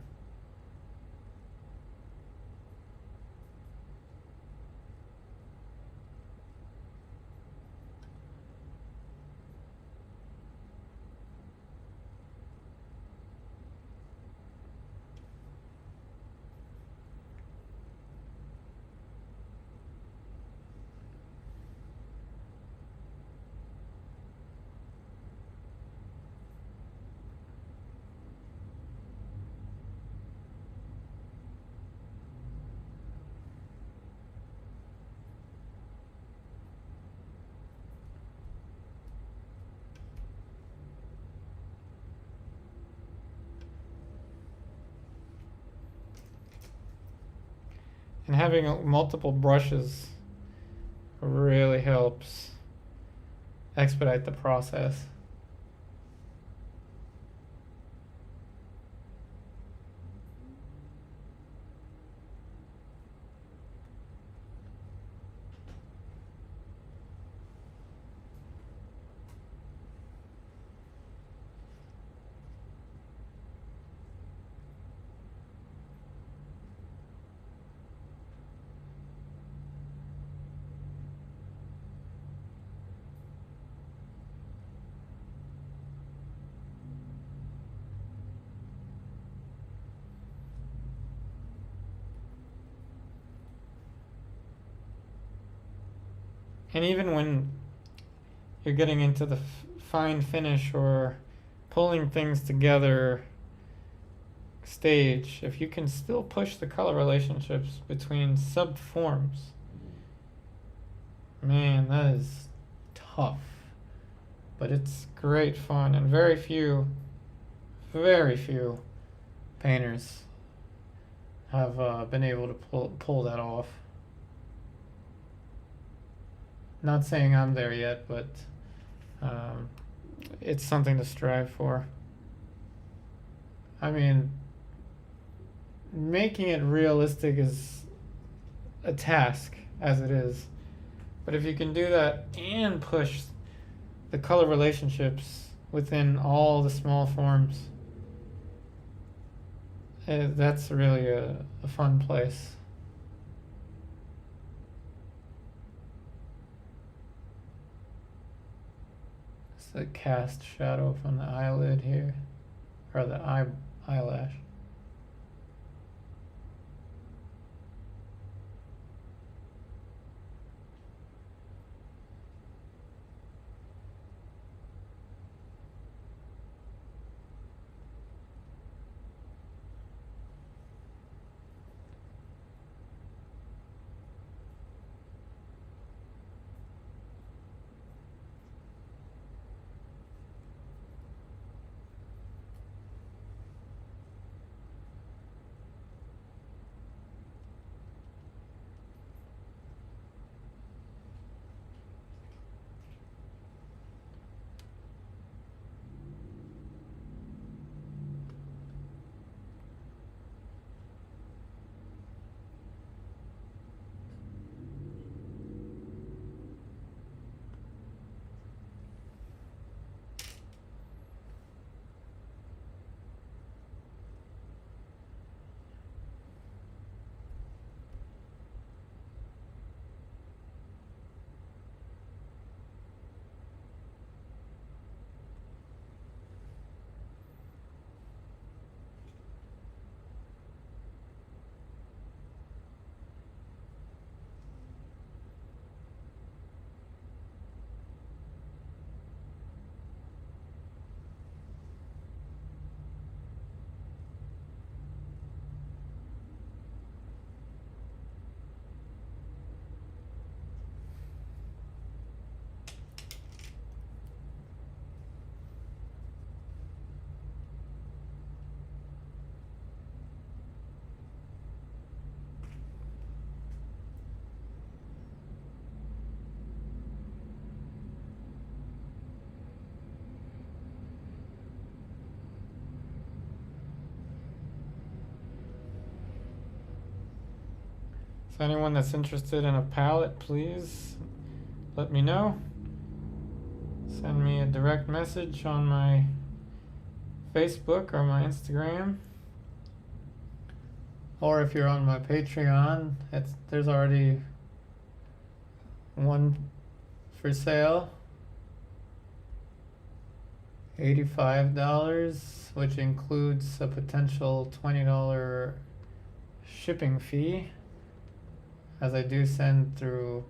And having multiple brushes really helps expedite the process. And even when you're getting into the fine finish or pulling things together stage, if you can still push the color relationships between subforms, man, that is tough. But it's great fun, and very few painters have been able to pull that off. Not saying I'm there yet, but it's something to strive for. I mean, making it realistic is a task as it is. But if you can do that and push the color relationships within all the small forms, that's really a fun place. the cast shadow from the eyelid here, or the eyelash. So anyone that's interested in a palette, please let me know. Send me a direct message on my Facebook or my Instagram. Or if you're on my Patreon, there's already one for sale. $85, which includes a potential $20 shipping fee, as I do send through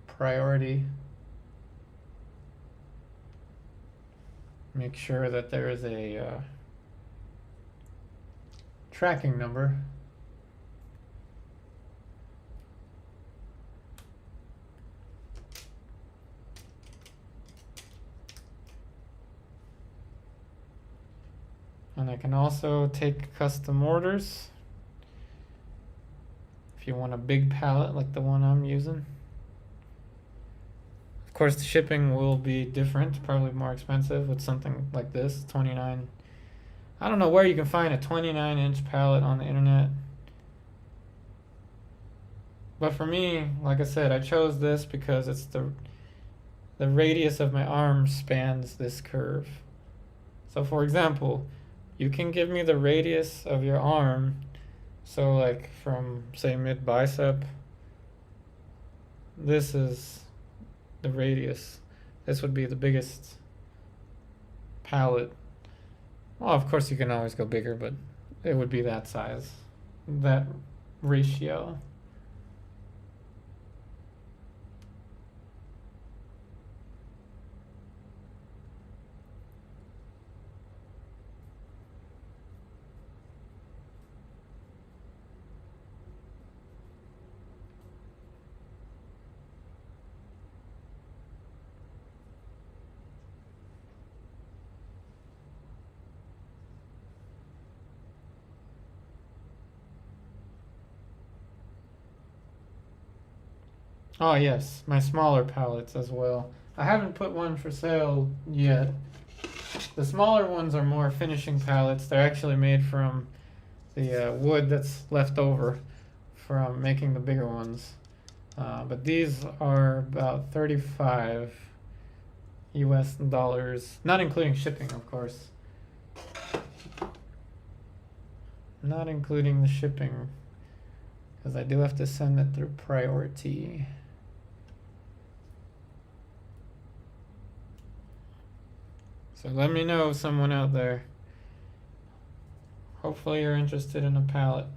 priority. Make sure that there is a tracking number. And I can also take custom orders if you want a big palette like the one I'm using. Of course, the shipping will be different, probably more expensive with something like this, 29. I don't know where you can find a 29-inch palette on the internet. But for me, like I said, I chose this because it's the radius of my arm spans this curve. So for example, you can give me the radius of your arm, so like from say mid bicep, this is the radius. This would be the biggest palette. Well, of course you can always go bigger, but it would be that size, that ratio. Oh yes, my smaller palettes as well. I haven't put one for sale yet. The smaller ones are more finishing palettes. They're actually made from the wood that's left over from making the bigger ones. But these are about 35 US dollars, not including shipping, of course. Not including the shipping, because I do have to send it through priority. So let me know, someone out there. Hopefully you're interested in a palette.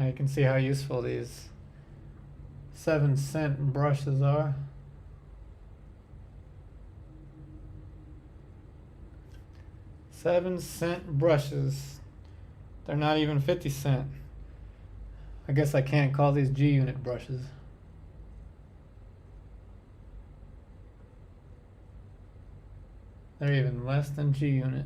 Now you can see how useful these 7-cent brushes are. 7-cent brushes. They're not even 50 cent. I guess I can't call these G-unit brushes. They're even less than G-unit.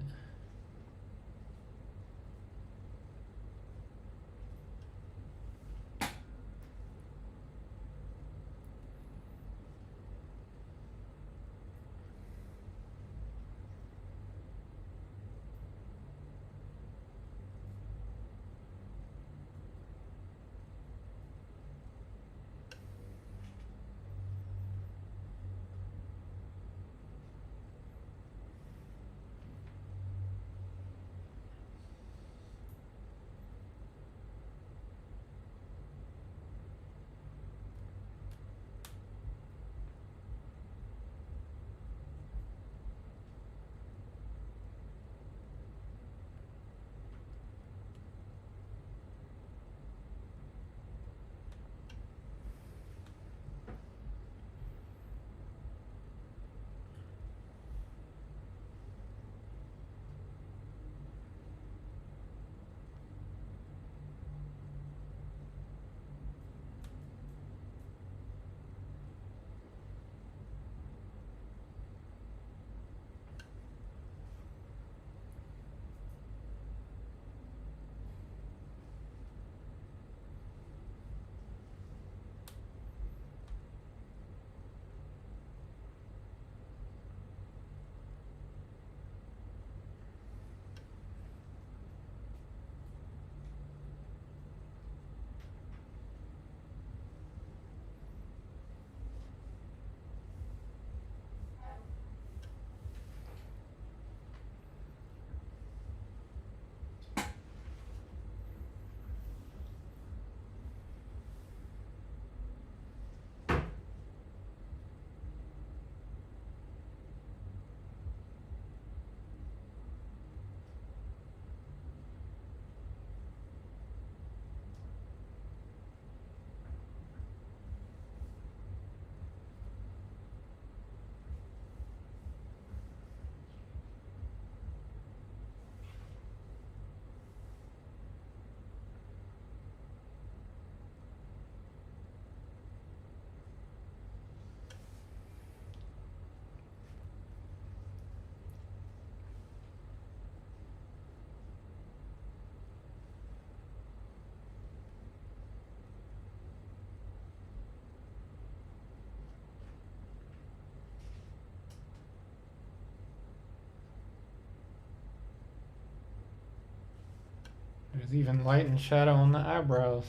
There's even light and shadow on the eyebrows.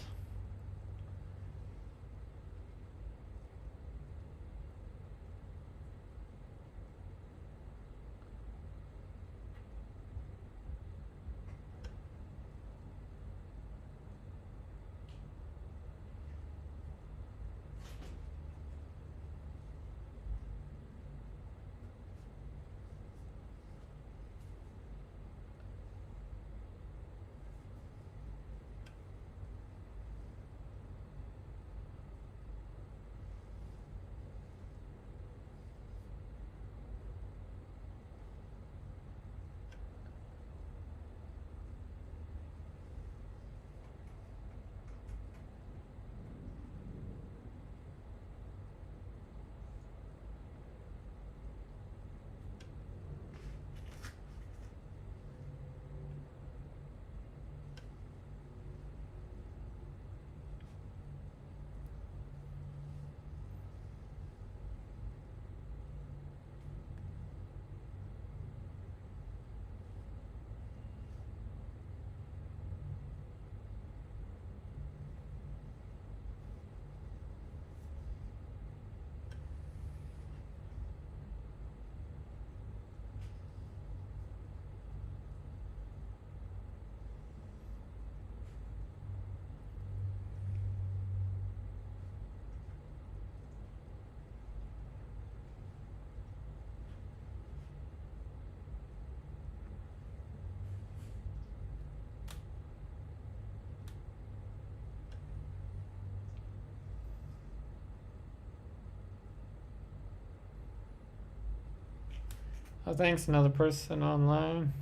Oh, thanks, another person online.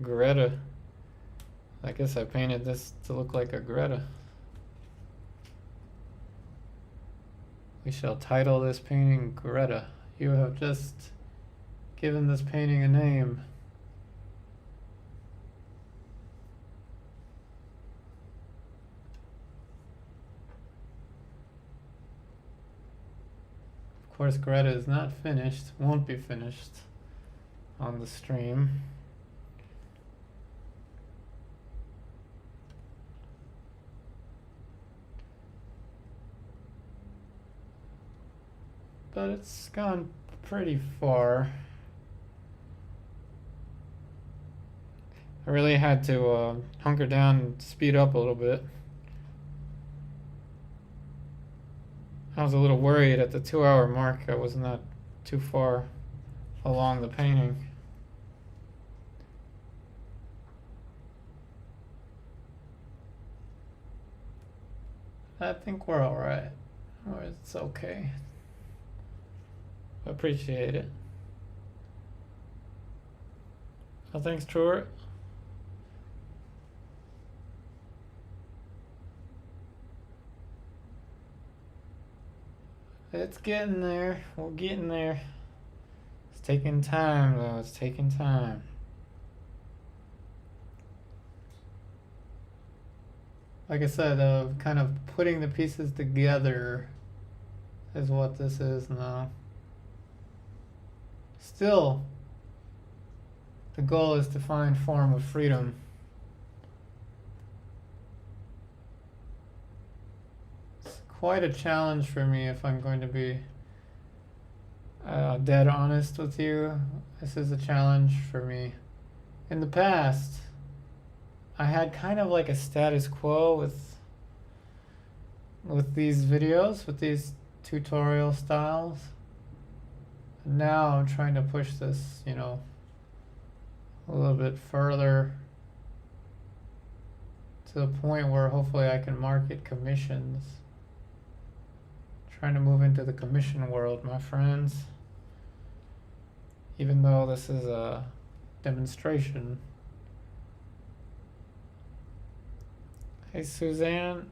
Greta. I guess I painted this to look like a Greta. We shall title this painting Greta. You have just given this painting a name. Of course, Greta is not finished, won't be finished on the stream. But it's gone pretty far. I really had to hunker down and speed up a little bit. I was a little worried at the 2-hour mark I was not too far along the painting. I think we're alright. Or it's okay. Appreciate it. Oh, thanks, Troy. It's getting there. We're getting there. It's taking time, though. It's taking time. Like I said, kind of putting the pieces together is what this is now. Still, the goal is to find form of freedom. It's quite a challenge for me if I'm going to be dead honest with you. This is a challenge for me. In the past, I had kind of like a status quo with these videos, with these tutorial styles. Now I'm trying to push this, you know, a little bit further to the point where hopefully I can market commissions. Trying to move into the commission world, my friends. Even though this is a demonstration. Hey, Suzanne.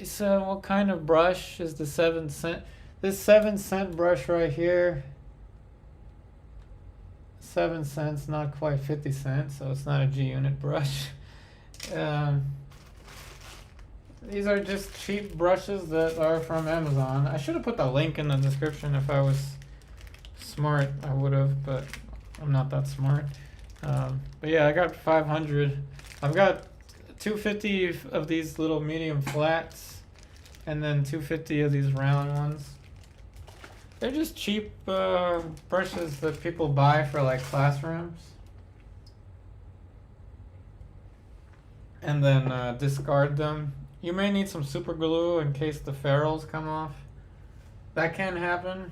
So what kind of brush is the 7-cent? This 7-cent brush right here, 7 cents, not quite 50 cents, so it's not a G-unit brush. These are just cheap brushes that are from Amazon. I should have put the link in the description if I was smart, I would have, but I'm not that smart. But yeah, I got 500. I've got 250 of these little medium flats, and then 250 of these round ones. They're just cheap brushes that people buy for like classrooms, and then discard them. You may need some super glue in case the ferrules come off. That can happen.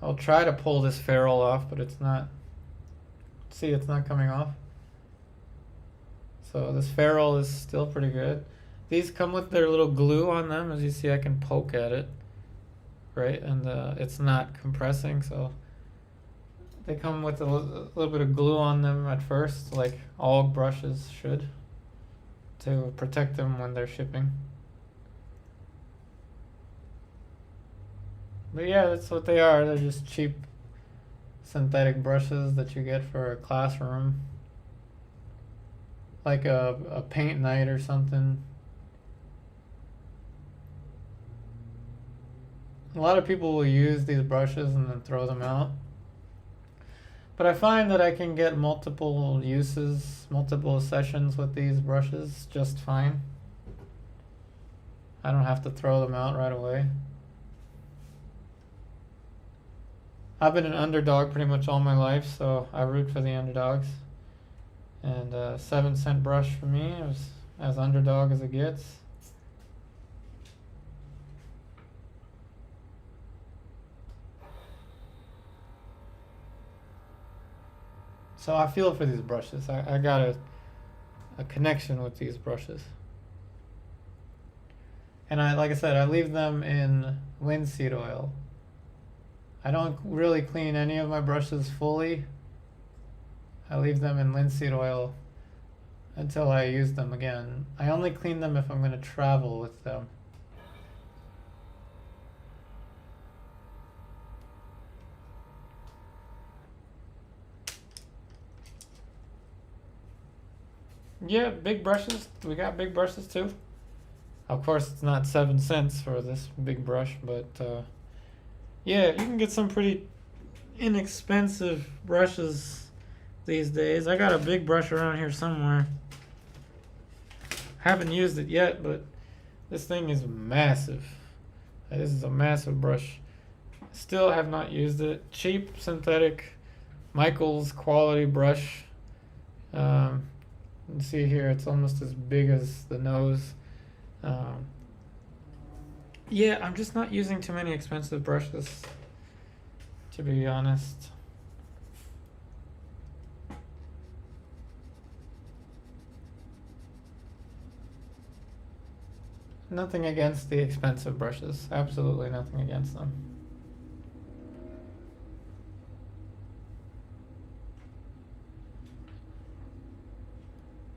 I'll try to pull this ferrule off, but it's not. See, it's not coming off. So this ferrule is still pretty good. These come with their little glue on them. As you see, I can poke at it, right? And it's not compressing, so they come with a little bit of glue on them at first, like all brushes should, to protect them when they're shipping. But yeah, that's what they are. They're just cheap synthetic brushes that you get for a classroom, like a paint night or something. A lot of people will use these brushes and then throw them out. But I find that I can get multiple uses, multiple sessions with these brushes just fine. I don't have to throw them out right away. I've been an underdog pretty much all my life, so I root for the underdogs. And 7-cent brush for me is as underdog as it gets. So I feel for these brushes. I got a connection with these brushes. And like I said, I leave them in linseed oil. I don't really clean any of my brushes fully. I leave them in linseed oil until I use them again. I only clean them if I'm going to travel with them. Yeah, big brushes. We got big brushes too. Of course, it's not 7 cents for this big brush, but yeah, you can get some pretty inexpensive brushes these days. I got a big brush around here somewhere. Haven't used it yet, but this thing is massive. This is a massive brush. Still have not used it. Cheap synthetic Michaels quality brush. You see here, it's almost as big as the nose. Yeah, I'm just not using too many expensive brushes, to be honest. Nothing against the expensive brushes. Absolutely nothing against them.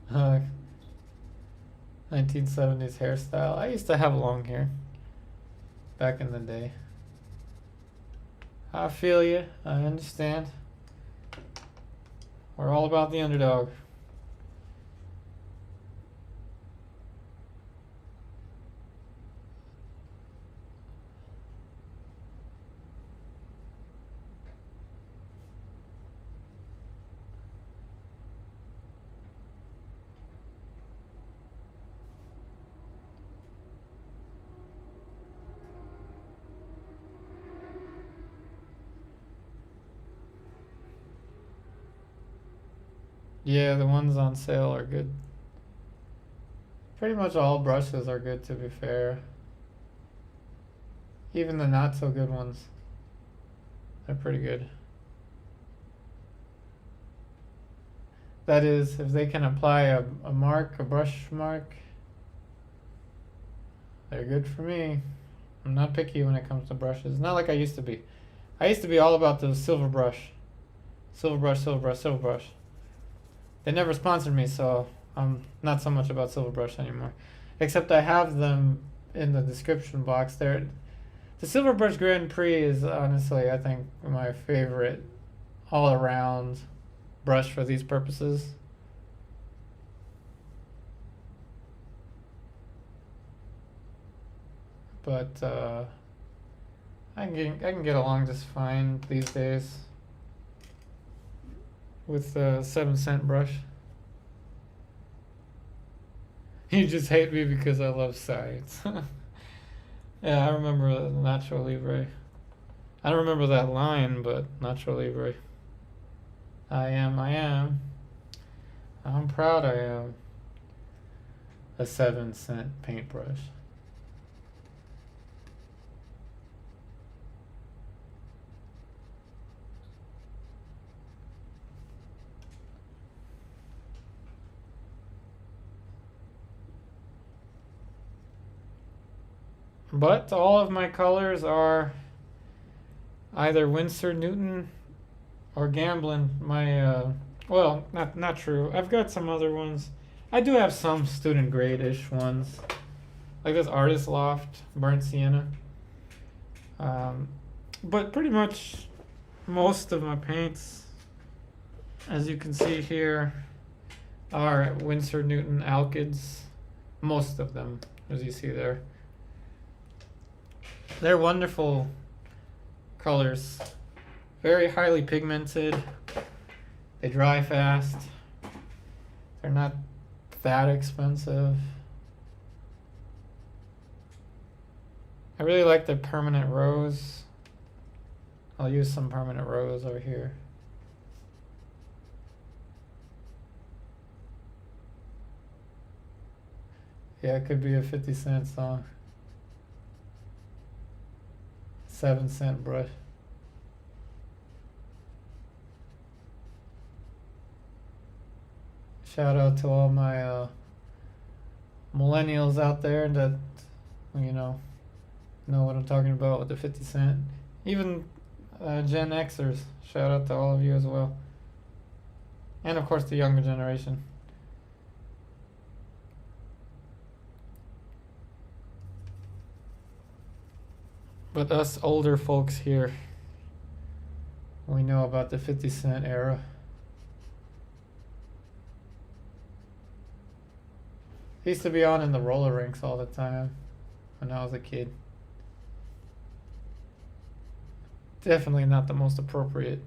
Uh, 1970s hairstyle. I used to have long hair back in the day. I feel you. I understand. We're all about the underdog. Yeah, the ones on sale are good. Pretty much all brushes are good, to be fair. Even the not so good ones, they're pretty good. That is, if they can apply a brush mark, they're good for me. I'm not picky when it comes to brushes. Not like I used to be. I used to be all about the Silverbrush. Silverbrush. They never sponsored me, so I'm not so much about Silverbrush anymore. Except I have them in the description box there. The Silverbrush Grand Prix is honestly, I think, my favorite all-around brush for these purposes. But I can get along just fine these days with the 7-cent brush. You just hate me because I love science. Yeah, I remember the Nacho Libre. I don't remember that line, but Nacho Libre. I am. I'm proud I am a 7-cent paintbrush. But all of my colors are either Winsor Newton or Gamblin. My well, not true. I've got some other ones. I do have some student grade-ish ones, like this Artist Loft Burnt Sienna. But pretty much most of my paints, as you can see here, are Winsor Newton Alkids. Most of them, as you see there. They're wonderful colors, very highly pigmented. They dry fast. They're not that expensive. I really like the permanent rose. I'll use some permanent rose over here. Yeah, it could be a 50-cent song. 7-cent brush. Shout out to all my millennials out there that, you know what I'm talking about with the 50 cent. Even Gen Xers, shout out to all of you as well. And of course the younger generation. But us older folks here, we know about the 50-cent era. I used to be on in the roller rinks all the time when I was a kid. Definitely not the most appropriate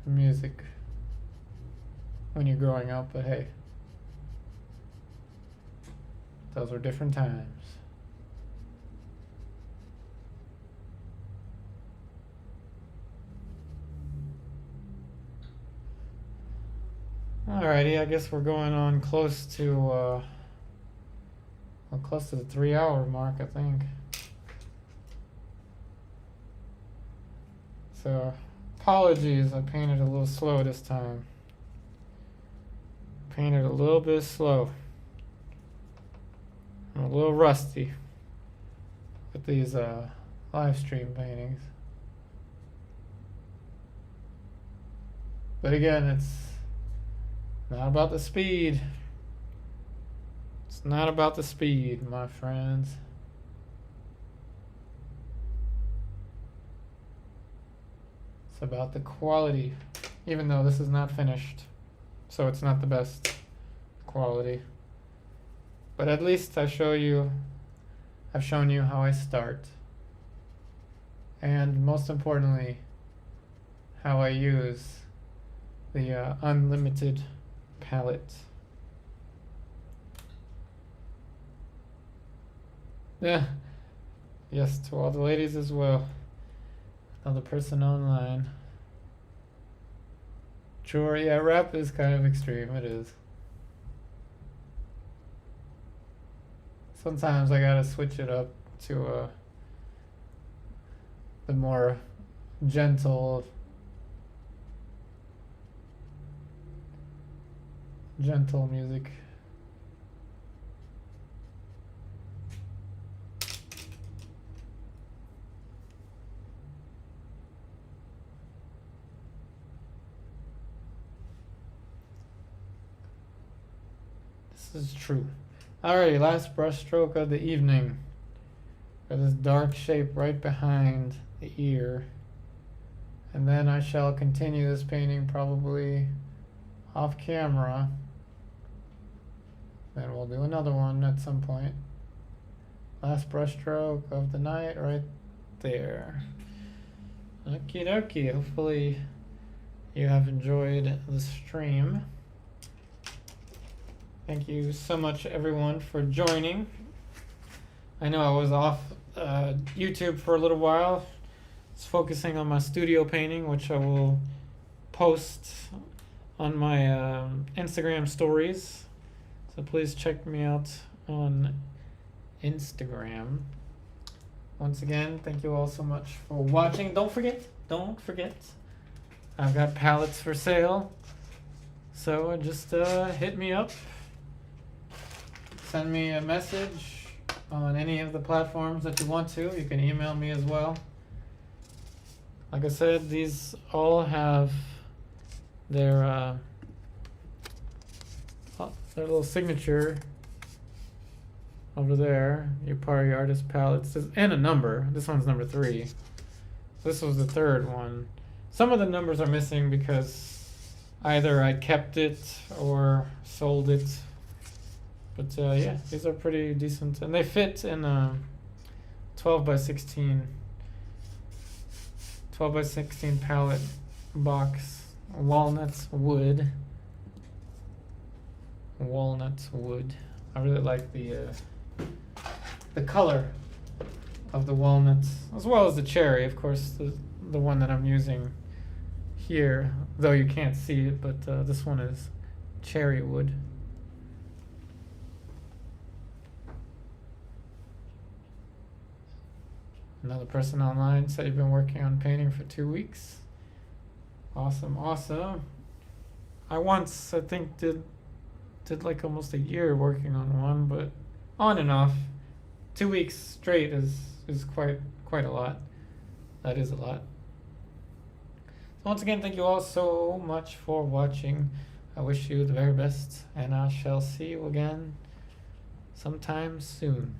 music when you're growing up, but hey, those were different times. Alrighty, I guess we're going on close to close to the 3-hour mark, I think. So, apologies, I painted a little slow this time. Painted a little bit slow. I'm a little rusty with these live stream paintings. But again, it's not about the speed. It's not about the speed, my friends. It's about the quality. Even though this is not finished, so it's not the best quality. But at least I've shown you how I start. And most importantly, how I use the unlimited palette. Yeah. Yes, to all the ladies as well. Another person online. Sure, yeah, rap is kind of extreme, it is. Sometimes I gotta switch it up to the more gentle music. This is true. Alrighty, last brush stroke of the evening for this dark shape right behind the ear. And then I shall continue this painting probably off camera. Then we'll do another one at some point. Last brush stroke of the night right there. Okie dokie. Hopefully you have enjoyed the stream. Thank you so much, everyone, for joining. I know I was off YouTube for a little while. It's focusing on my studio painting, which I will post on my Instagram stories. So please check me out on Instagram. Once again, thank you all so much for watching. Don't forget, I've got palettes for sale. So just hit me up. Send me a message on any of the platforms that you want to. You can email me as well. Like I said, these all have their little signature over there. Yupari Artist Palettes, and a number. This one's number 3. This was the 3rd one. Some of the numbers are missing because either I kept it or sold it. But yeah, these are pretty decent, and they fit in a 12 by 16 palette box. Walnut wood. I really like the color of the walnut, as well as the cherry, of course, the one that I'm using here, though you can't see it, but this one is cherry wood. Another person online said you've been working on painting for 2 weeks. Awesome. I once, I think, did like almost a year working on one, but on and off. 2 weeks straight is quite a lot. That is a lot. So once again, thank you all so much for watching. I wish you the very best, and I shall see you again sometime soon.